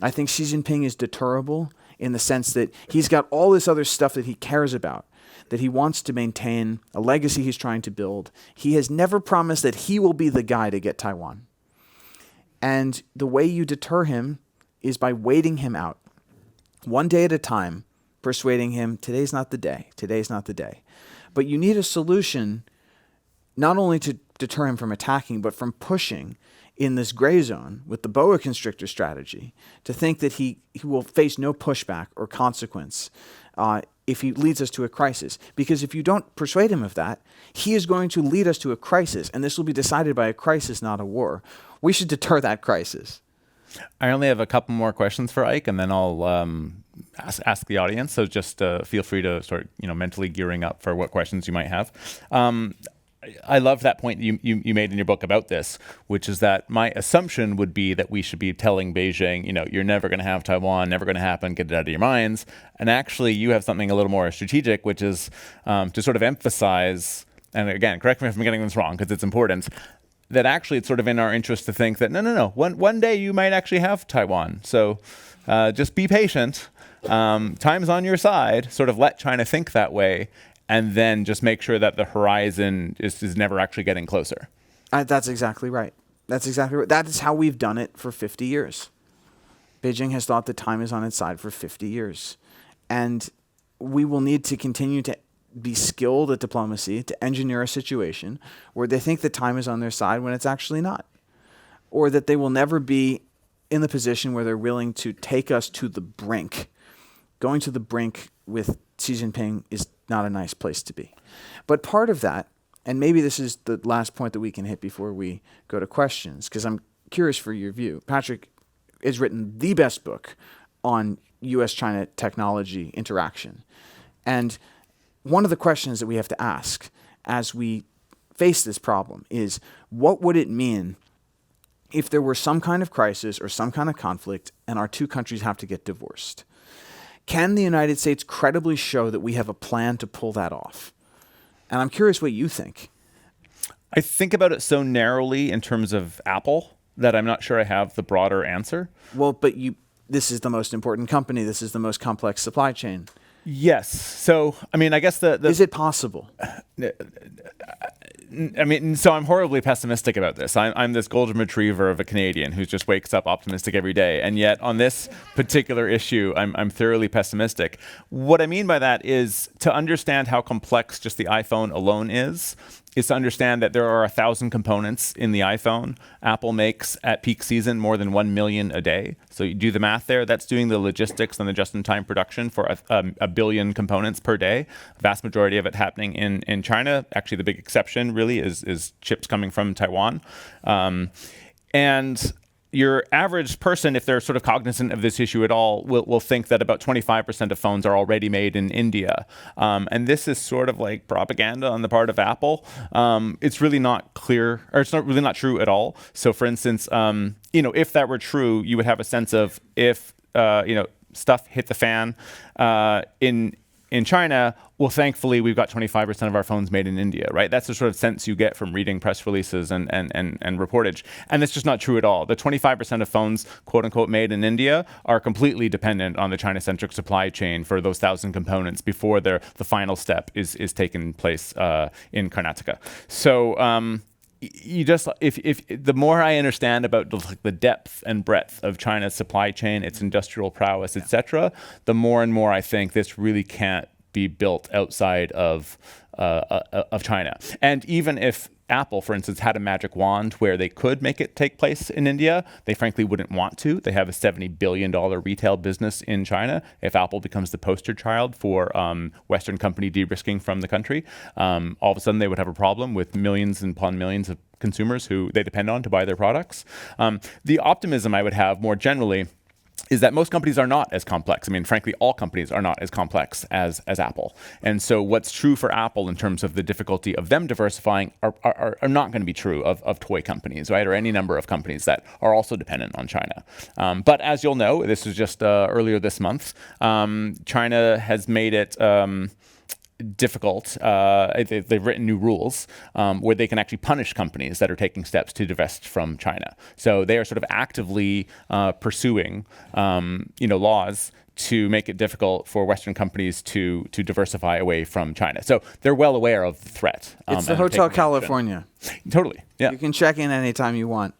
I think Xi Jinping is deterrable in the sense that he's got all this other stuff that he cares about, that he wants to maintain, a legacy he's trying to build. He has never promised that he will be the guy to get Taiwan. And the way you deter him is by waiting him out, one day at a time, persuading him, today's not the day, today's not the day. But you need a solution not only to deter him from attacking, but from pushing in this gray zone with the boa constrictor strategy to think that he will face no pushback or consequence if he leads us to a crisis. Because if you don't persuade him of that, he is going to lead us to a crisis, and this will be decided by a crisis, not a war. We should deter that crisis. I only have a couple more questions for Ike, and then I'll ask the audience. So just feel free to start, mentally gearing up for what questions you might have. I love that point you made in your book about this, which is that my assumption would be that we should be telling Beijing, you're never going to have Taiwan, never going to happen, get it out of your minds. And actually, you have something a little more strategic, which is to sort of emphasize, and again, correct me if I'm getting this wrong, because it's important, that actually it's sort of in our interest to think that, no, one day you might actually have Taiwan. So just be patient. Time's on your side. Sort of let China think that way, and then just make sure that the horizon is never actually getting closer. That's exactly right. That's exactly right. That is how we've done it for 50 years. Beijing has thought that time is on its side for 50 years. And we will need to continue to be skilled at diplomacy, to engineer a situation where they think that time is on their side when it's actually not. Or that they will never be in the position where they're willing to take us to the brink. Going to the brink with Xi Jinping is not a nice place to be. But part of that, and maybe this is the last point that we can hit before we go to questions, because I'm curious for your view. Patrick has written the best book on U.S.-China technology interaction. And one of the questions that we have to ask as we face this problem is, what would it mean if there were some kind of crisis or some kind of conflict and our two countries have to get divorced? Can the United States credibly show that we have a plan to pull that off? And I'm curious what you think. I think about it so narrowly in terms of Apple that I'm not sure I have the broader answer. Well, but this is the most important company. This is the most complex supply chain. Yes. So, I guess Is it possible? So I'm horribly pessimistic about this. I'm this golden retriever of a Canadian who just wakes up optimistic every day. And yet on this particular issue, I'm thoroughly pessimistic. What I mean by that is to understand how complex just the iPhone alone is to understand that there are 1,000 components in the iPhone. Apple makes at peak season more than 1 million a day. So you do the math there. That's doing the logistics and the just-in-time production for a billion components per day. Vast majority of it happening in China. Actually, the big exception really is chips coming from Taiwan. And your average person, if they're sort of cognizant of this issue at all, will think that about 25% of phones are already made in India. And this is sort of like propaganda on the part of Apple. It's really not clear, or it's not really not true at all. So for instance, if that were true, you would have a sense of if, stuff hit the fan in China, well, thankfully, we've got 25% of our phones made in India, right? That's the sort of sense you get from reading press releases and reportage. And that's just not true at all. The 25% of phones, quote unquote, made in India are completely dependent on the China-centric supply chain for those 1,000 components before the final step is taking place in Karnataka. So if the more I understand about the depth and breadth of China's supply chain, its industrial prowess, etc., the more and more I think this really can't be built outside of China. And even if Apple, for instance, had a magic wand where they could make it take place in India, they frankly wouldn't want to. They have a $70 billion retail business in China. If Apple becomes the poster child for Western company de-risking from the country, all of a sudden they would have a problem with millions upon millions of consumers who they depend on to buy their products. The optimism I would have more generally is that most companies are not as complex. I mean, frankly, all companies are not as complex as Apple. And so what's true for Apple in terms of the difficulty of them diversifying are not going to be true of toy companies, right? Or any number of companies that are also dependent on China. But as you'll know, this was just earlier this month, China has made it difficult. They've written new rules where they can actually punish companies that are taking steps to divest from China. So they are sort of actively pursuing, laws to make it difficult for Western companies to diversify away from China. So they're well aware of the threat. It's the Hotel California. Totally. Yeah. You can check in anytime you want,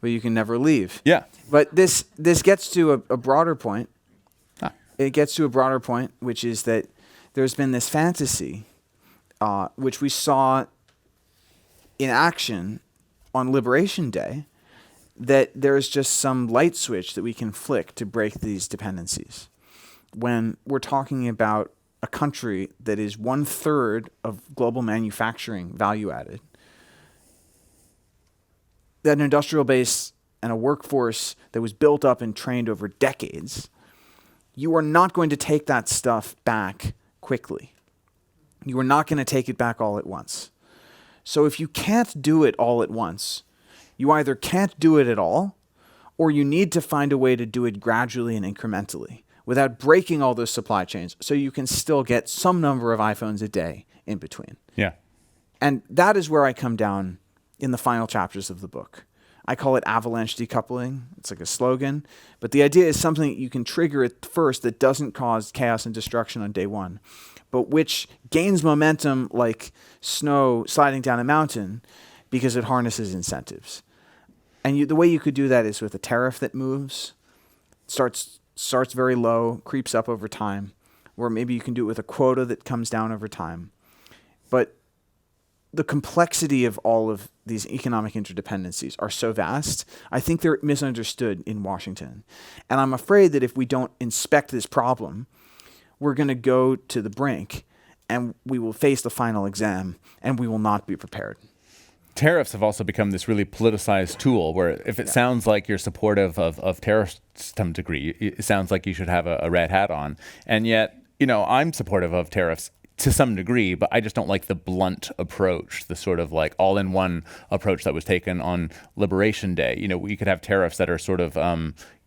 but you can never leave. Yeah. But this gets to a broader point. It gets to a broader point, which is that there's been this fantasy, which we saw in action on Liberation Day, that there's just some light switch that we can flick to break these dependencies. When we're talking about a country that is 1/3 of global manufacturing value added, that an industrial base and a workforce that was built up and trained over decades, you are not going to take that stuff back quickly. You are not going to take it back all at once. So if you can't do it all at once, you either can't do it at all, or you need to find a way to do it gradually and incrementally without breaking all those supply chains so you can still get some number of iPhones a day in between. Yeah. And that is where I come down in the final chapters of the book. I call it avalanche decoupling. It's like a slogan. But the idea is something that you can trigger at first that doesn't cause chaos and destruction on day one, but which gains momentum like snow sliding down a mountain because it harnesses incentives. And the way you could do that is with a tariff that moves, starts very low, creeps up over time, or maybe you can do it with a quota that comes down over time. But the complexity of all of these economic interdependencies are so vast, I think they're misunderstood in Washington. And I'm afraid that if we don't inspect this problem, we're going to go to the brink and we will face the final exam and we will not be prepared. Tariffs have also become this really politicized tool where if it sounds like you're supportive of tariffs to some degree, it sounds like you should have a red hat on. And yet, I'm supportive of tariffs to some degree, but I just don't like the blunt approach, the sort of like all-in-one approach that was taken on Liberation Day. We could have tariffs that are sort of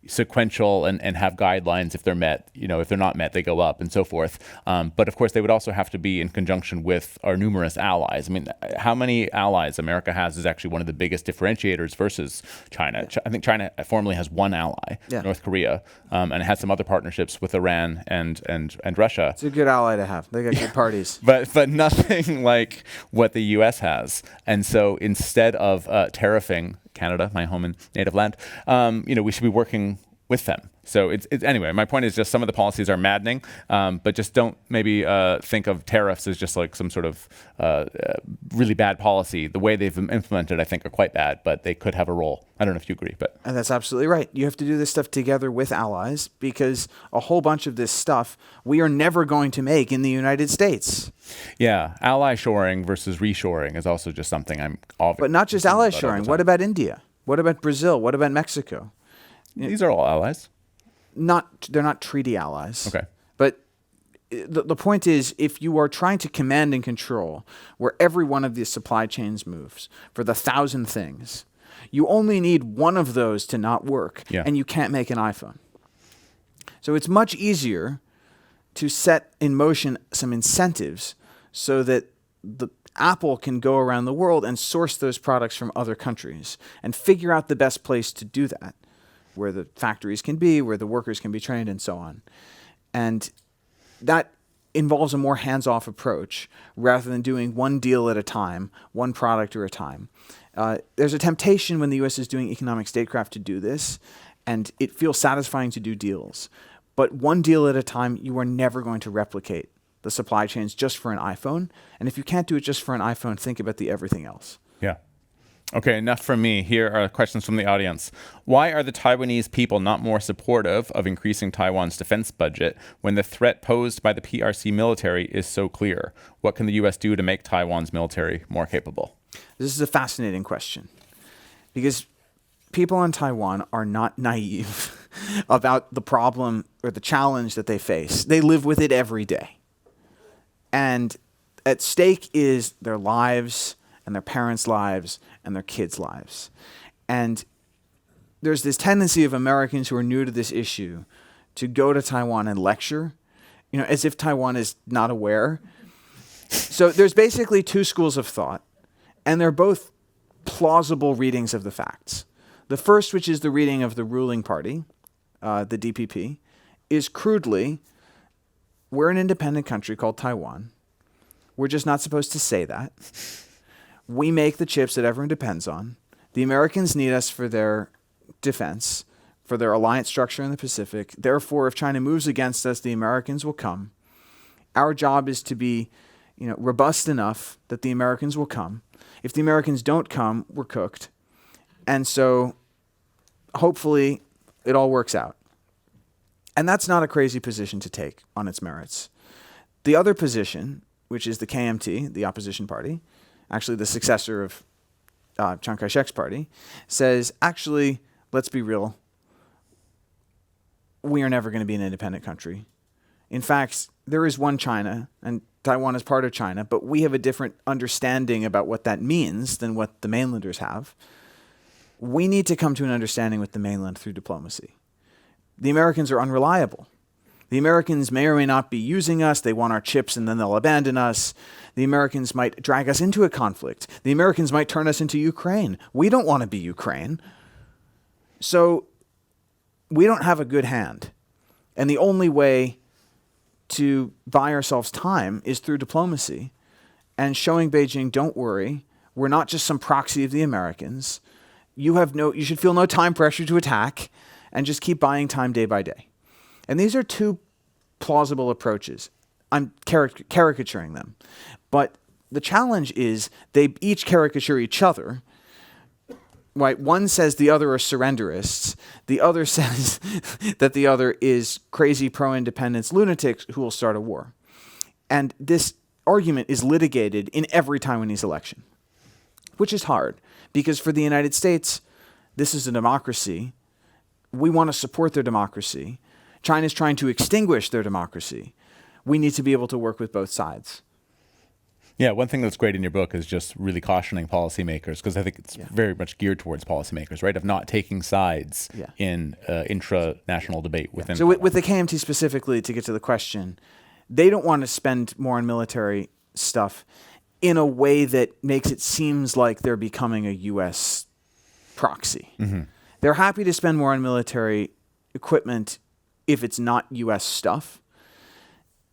sequential and have guidelines if they're met. If they're not met, they go up and so forth. But of course, they would also have to be in conjunction with our numerous allies. I mean, how many allies America has is actually one of the biggest differentiators versus China. I think China formally has one ally, North Korea, and it has some other partnerships with Iran and Russia. It's a good ally to have. They got good parties. But nothing like what the U.S. has. And so instead of tariffing Canada, my home and native land, we should be working with them. So it's anyway, my point is just some of the policies are maddening, but just don't maybe think of tariffs as just like some sort of really bad policy. The way they've implemented, I think, are quite bad, but they could have a role. I don't know if you agree, but. And that's absolutely right. You have to do this stuff together with allies because a whole bunch of this stuff we are never going to make in the United States. Yeah, ally shoring versus reshoring is also just something I'm obviously. But not just ally shoring. What about India? What about Brazil? What about Mexico? These are all allies. They're not treaty allies. Okay. But the point is, if you are trying to command and control where every one of these supply chains moves for the 1,000 things, you only need one of those to not work, and you can't make an iPhone. So it's much easier to set in motion some incentives so that the Apple can go around the world and source those products from other countries and figure out the best place to do that, where the factories can be, where the workers can be trained, and so on. And that involves a more hands-off approach rather than doing one deal at a time, one product at a time. There's a temptation when the U.S. is doing economic statecraft to do this, and it feels satisfying to do deals. But one deal at a time, you are never going to replicate the supply chains just for an iPhone. And if you can't do it just for an iPhone, think about the everything else. Yeah. Okay, enough from me. Here are questions from the audience. Why are the Taiwanese people not more supportive of increasing Taiwan's defense budget when the threat posed by the PRC military is so clear? What can the U.S. do to make Taiwan's military more capable? This is a fascinating question because people in Taiwan are not naive about the problem or the challenge that they face. They live with it every day. And at stake is their lives and their parents' lives and their kids' lives. And there's this tendency of Americans who are new to this issue to go to Taiwan and lecture, as if Taiwan is not aware. So there's basically two schools of thought, and they're both plausible readings of the facts. The first, which is the reading of the ruling party, the DPP, is crudely, we're an independent country called Taiwan. We're just not supposed to say that. We make the chips that everyone depends on. The Americans need us for their defense, for their alliance structure in the Pacific. Therefore, if China moves against us, the Americans will come. Our job is to be, robust enough that the Americans will come. If the Americans don't come, we're cooked. And so, hopefully, it all works out. And that's not a crazy position to take on its merits. The other position, which is the KMT, the opposition party, actually the successor of Chiang Kai-shek's party, says, actually, let's be real. We are never going to be an independent country. In fact, there is one China, and Taiwan is part of China, but we have a different understanding about what that means than what the mainlanders have. We need to come to an understanding with the mainland through diplomacy. The Americans are unreliable. The Americans may or may not be using us. They want our chips and then they'll abandon us. The Americans might drag us into a conflict. The Americans might turn us into Ukraine. We don't want to be Ukraine. So we don't have a good hand. And the only way to buy ourselves time is through diplomacy and showing Beijing, don't worry, we're not just some proxy of the Americans. You should feel no time pressure to attack and just keep buying time day by day. And these are two plausible approaches. I'm caricaturing them. But the challenge is they each caricature each other. Right? One says the other are surrenderists. The other says that the other is crazy pro-independence lunatics who will start a war. And this argument is litigated in every Taiwanese election, which is hard because for the United States, this is a democracy. We want to support their democracy. China's trying to extinguish their democracy. We need to be able to work with both sides. Yeah, one thing that's great in your book is just really cautioning policymakers, because I think it's very much geared towards policymakers, right? Of not taking sides in intra-national debate within. So with the KMT specifically, to get to the question, they don't want to spend more on military stuff in a way that makes it seems like they're becoming a U.S. proxy. Mm-hmm. They're happy to spend more on military equipment if it's not U.S. stuff.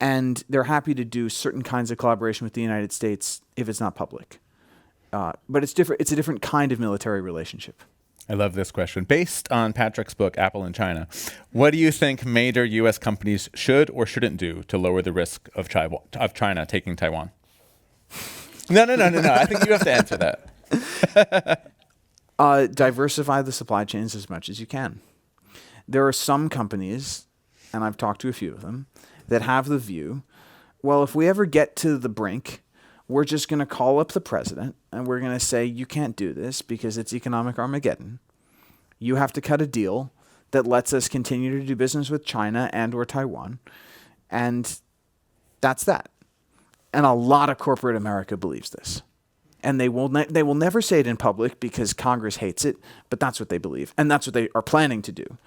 And they're happy to do certain kinds of collaboration with the United States if it's not public. But it's different. It's a different kind of military relationship. I love this question. Based on Patrick's book, Apple in China, what do you think major U.S. companies should or shouldn't do to lower the risk of China taking Taiwan? No. I think you have to answer that. Diversify the supply chains as much as you can. There are some companies, and I've talked to a few of them, that have the view, well, if we ever get to the brink, we're just going to call up the president and we're going to say, you can't do this because it's economic Armageddon. You have to cut a deal that lets us continue to do business with China and or Taiwan. And that's that. And a lot of corporate America believes this. And they will never say it in public because Congress hates it, but that's what they believe. And that's what they are planning to do.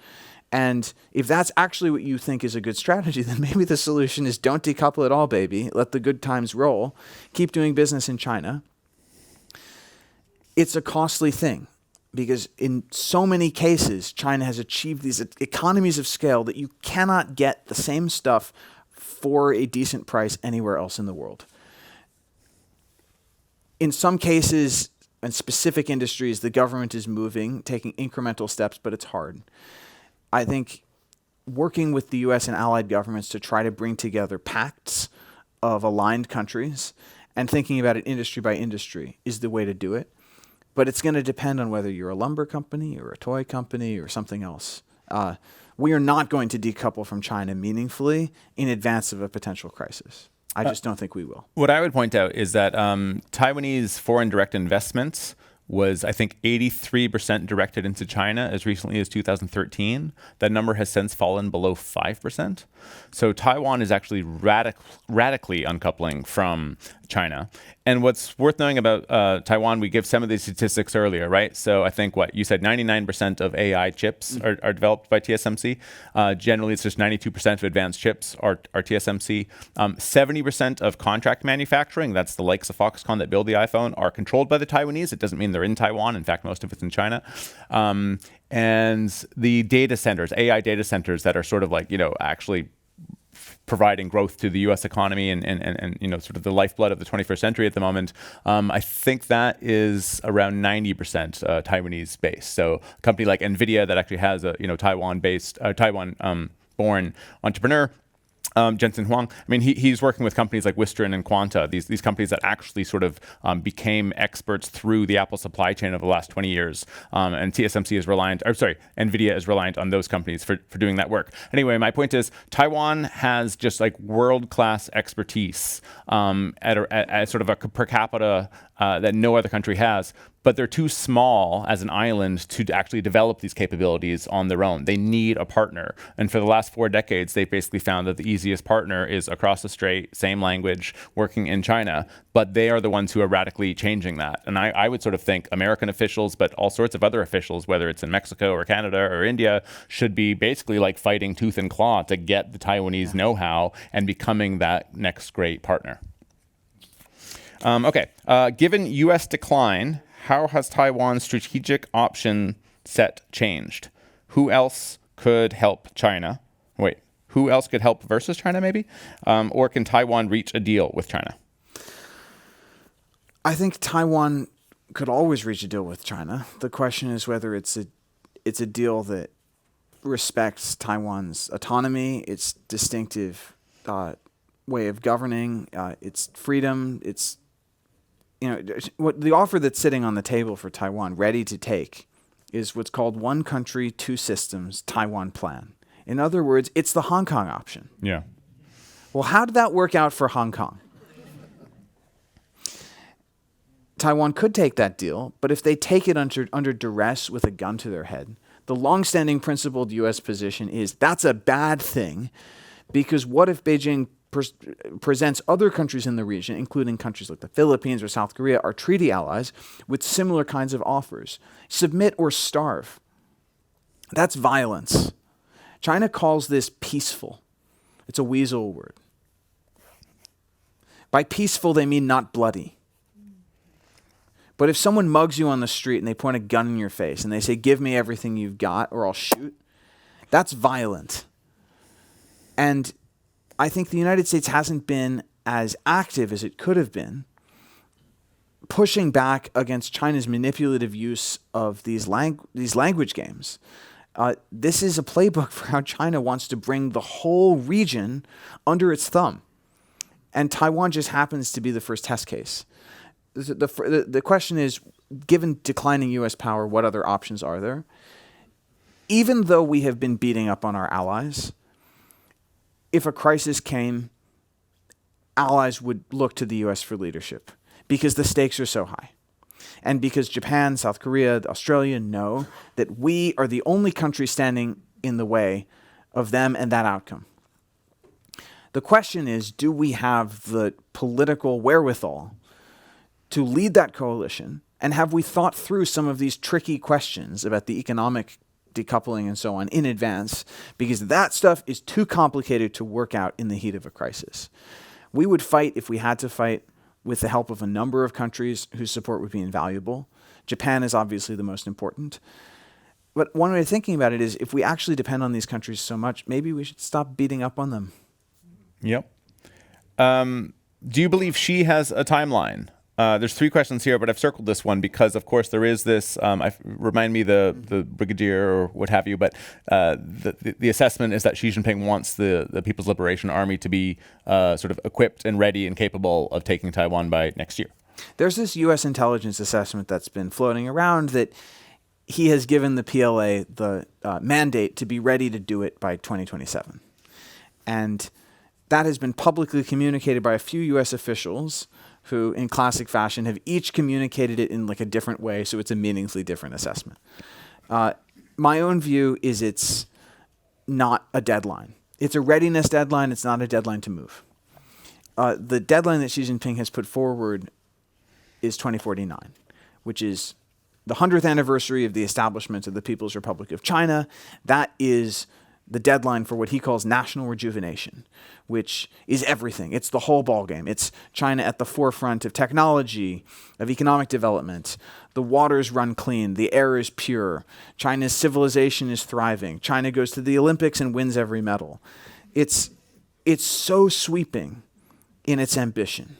And if that's actually what you think is a good strategy, then maybe the solution is don't decouple at all, baby. Let the good times roll. Keep doing business in China. It's a costly thing because in so many cases, China has achieved these economies of scale that you cannot get the same stuff for a decent price anywhere else in the world. In some cases, in specific industries, the government is moving, taking incremental steps, but it's hard. I think working with the U.S. and allied governments to try to bring together pacts of aligned countries and thinking about it industry by industry is the way to do it. But it's going to depend on whether you're a lumber company or a toy company or something else. We are not going to decouple from China meaningfully in advance of a potential crisis. I just don't think we will. What I would point out is that Taiwanese foreign direct investments was, I think, 83% directed into China as recently as 2013. That number has since fallen below 5%. So Taiwan is actually radically uncoupling from China. And what's worth knowing about Taiwan, we give some of these statistics earlier, right? So I think you said 99% of AI chips are developed by TSMC. Generally, it's just 92% of advanced chips are TSMC. 70% of contract manufacturing, that's the likes of Foxconn that build the iPhone, are controlled by the Taiwanese. It doesn't mean they're in Taiwan. In fact, most of it's in China. And the data centers, AI data centers that are sort of actually providing growth to the U.S. economy and sort of the lifeblood of the 21st century at the moment, I think that is around 90% Taiwanese based. So a company like NVIDIA that actually has a Taiwan-based, Taiwan-born entrepreneur, Jensen Huang. I mean, he's working with companies like Wistron and Quanta, these companies that actually sort of became experts through the Apple supply chain over the last 20 years. And TSMC is NVIDIA is reliant on those companies for doing that work. Anyway, my point is Taiwan has just world-class expertise at sort of a per capita that no other country has. But they're too small as an island to actually develop these capabilities on their own. They need a partner. And for the last 4 decades, they've basically found that the easiest partner is across the strait, same language, working in China. But they are the ones who are radically changing that. And I would sort of think American officials, but all sorts of other officials, whether it's in Mexico or Canada or India, should be basically fighting tooth and claw to get the Taiwanese know-how and becoming that next great partner. Given U.S. decline, how has Taiwan's strategic option set changed? Who else could help China? Who else could help versus China, maybe? Or can Taiwan reach a deal with China? I think Taiwan could always reach a deal with China. The question is whether it's a deal that respects Taiwan's autonomy, its distinctive way of governing, its freedom, its what the offer that's sitting on the table for Taiwan, ready to take, is what's called one country, two systems, Taiwan plan. In other words, it's the Hong Kong option. Yeah. Well, how did that work out for Hong Kong? Taiwan could take that deal, but if they take it under duress with a gun to their head, the longstanding principled U.S. position is that's a bad thing, because what if Beijing presents other countries in the region, including countries like the Philippines or South Korea, our treaty allies, with similar kinds of offers? Submit or starve. That's violence. China calls this peaceful. It's a weasel word. By peaceful, they mean not bloody. But if someone mugs you on the street and they point a gun in your face and they say, give me everything you've got or I'll shoot, that's violent. And I think the United States hasn't been as active as it could have been pushing back against China's manipulative use of these language games. This is a playbook for how China wants to bring the whole region under its thumb. And Taiwan just happens to be the first test case. The question is, given declining U.S. power, what other options are there? Even though we have been beating up on our allies, if a crisis came, allies would look to the U.S. for leadership because the stakes are so high. And because Japan, South Korea, Australia know that we are the only country standing in the way of them and that outcome. The question is, do we have the political wherewithal to lead that coalition? And have we thought through some of these tricky questions about the economic decoupling and so on in advance, because that stuff is too complicated to work out in the heat of a crisis. We would fight if we had to fight with the help of a number of countries whose support would be invaluable. Japan is obviously the most important. But one way of thinking about it is if we actually depend on these countries so much, maybe we should stop beating up on them. Yep. Do you believe Xi has a timeline? There's 3 questions here, but I've circled this one because, of course, there is this. Remind me the brigadier or what have you, but the assessment is that Xi Jinping wants the People's Liberation Army to be sort of equipped and ready and capable of taking Taiwan by next year. There's this U.S. intelligence assessment that's been floating around that he has given the PLA the mandate to be ready to do it by 2027, and that has been publicly communicated by a few U.S. officials who, in classic fashion, have each communicated it in like a different way, so it's a meaningfully different assessment. My own view is it's not a deadline. It's a readiness deadline. It's not a deadline to move. The deadline that Xi Jinping has put forward is 2049, which is the 100th anniversary of the establishment of the People's Republic of China. That is the deadline for what he calls national rejuvenation, which is everything. It's the whole ballgame. It's China at the forefront of technology, of economic development. The waters run clean. The air is pure. China's civilization is thriving. China goes to the Olympics and wins every medal. It's so sweeping in its ambition.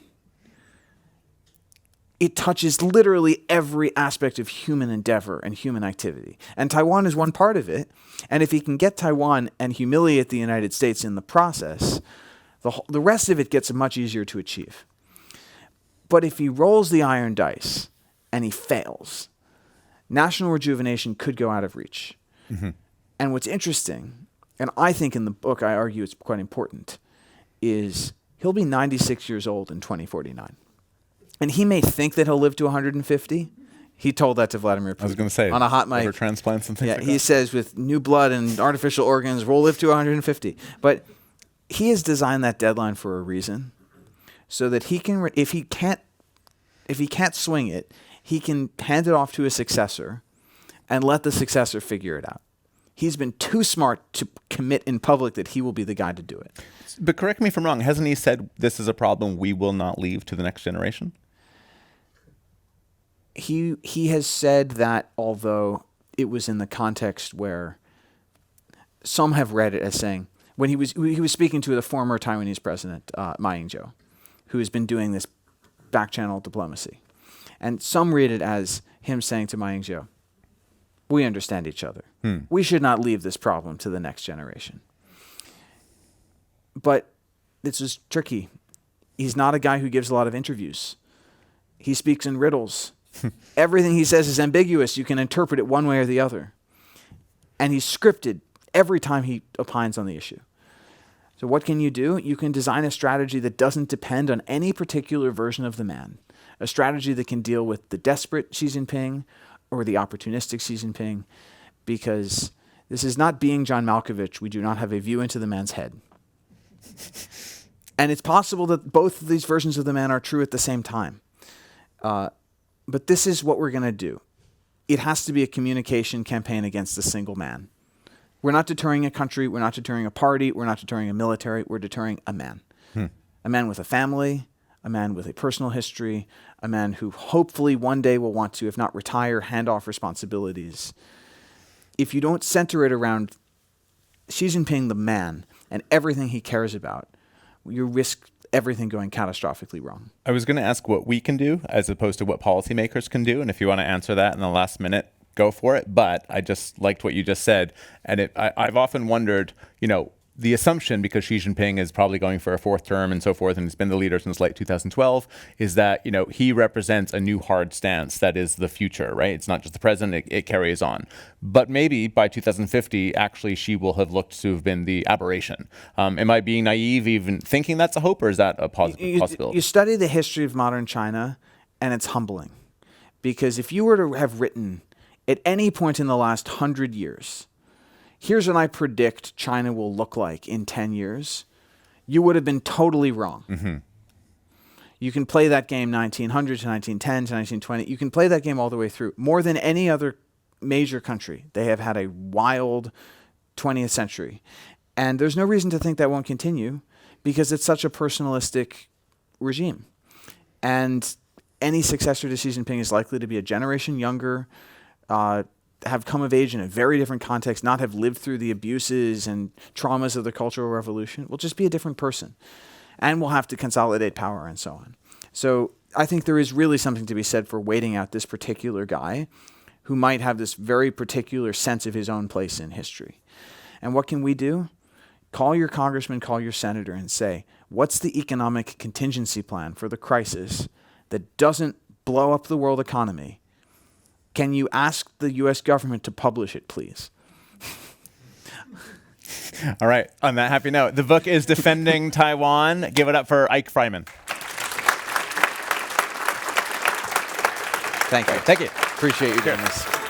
It touches literally every aspect of human endeavor and human activity. And Taiwan is one part of it. And if he can get Taiwan and humiliate the United States in the process, the rest of it gets much easier to achieve. But if he rolls the iron dice and he fails, national rejuvenation could go out of reach. Mm-hmm. And what's interesting, and I think in the book I argue it's quite important, is he'll be 96 years old in 2049. And he may think that he'll live to 150. He told that to Vladimir Putin. I was going to say, on a hot mic. Liver transplants and things like that. He says with new blood and artificial organs, we'll live to 150. But he has designed that deadline for a reason, so that he can, if he can't swing it, he can hand it off to a successor and let the successor figure it out. He's been too smart to commit in public that he will be the guy to do it. But correct me if I'm wrong. Hasn't he said this is a problem we will not leave to the next generation? He has said that, although it was in the context where some have read it as saying, when he was speaking to the former Taiwanese president, Ma Ying-jeou, who has been doing this back-channel diplomacy. And some read it as him saying to Ma Ying-jeou, we understand each other. We should not leave this problem to the next generation. But this is tricky. He's not a guy who gives a lot of interviews. He speaks in riddles. Everything he says is ambiguous. You can interpret it one way or the other. And he's scripted every time he opines on the issue. So what can you do? You can design a strategy that doesn't depend on any particular version of the man. A strategy that can deal with the desperate Xi Jinping or the opportunistic Xi Jinping, because this is not being John Malkovich. We do not have a view into the man's head. And it's possible that both of these versions of the man are true at the same time. But this is what we're going to do. It has to be a communication campaign against a single man. We're not deterring a country. We're not deterring a party. We're not deterring a military. We're deterring a man. A man with a family, a man with a personal history, a man who hopefully one day will want to, if not retire, hand off responsibilities. If you don't center it around Xi Jinping, the man, and everything he cares about, you risk everything going catastrophically wrong. I was going to ask what we can do as opposed to what policymakers can do. And if you want to answer that in the last minute, go for it. But I just liked what you just said. And I've often wondered, the assumption, because Xi Jinping is probably going for a fourth term and so forth, and he's been the leader since late 2012, is that, he represents a new hard stance that is the future, right? It's not just the present, it carries on. But maybe by 2050, actually, Xi will have looked to have been the aberration. Am I being naive even thinking that's a hope, or is that a possibility? You study the history of modern China, and it's humbling. Because if you were to have written at any point in the last 100 years, here's what I predict China will look like in 10 years, you would have been totally wrong. Mm-hmm. You can play that game 1900 to 1910 to 1920. You can play that game all the way through. More than any other major country, they have had a wild 20th century. And there's no reason to think that won't continue, because it's such a personalistic regime. And any successor to Xi Jinping is likely to be a generation younger, have come of age in a very different context, not have lived through the abuses and traumas of the Cultural Revolution, will just be a different person. And will have to consolidate power and so on. So I think there is really something to be said for waiting out this particular guy who might have this very particular sense of his own place in history. And what can we do? Call your congressman, call your senator and say, what's the economic contingency plan for the crisis that doesn't blow up the world economy? Can you ask the U.S. government to publish it, please? All right. On that happy note, the book is Defending Taiwan. Give it up for Ike Fryman. Thank you. Thank you. Appreciate you doing this.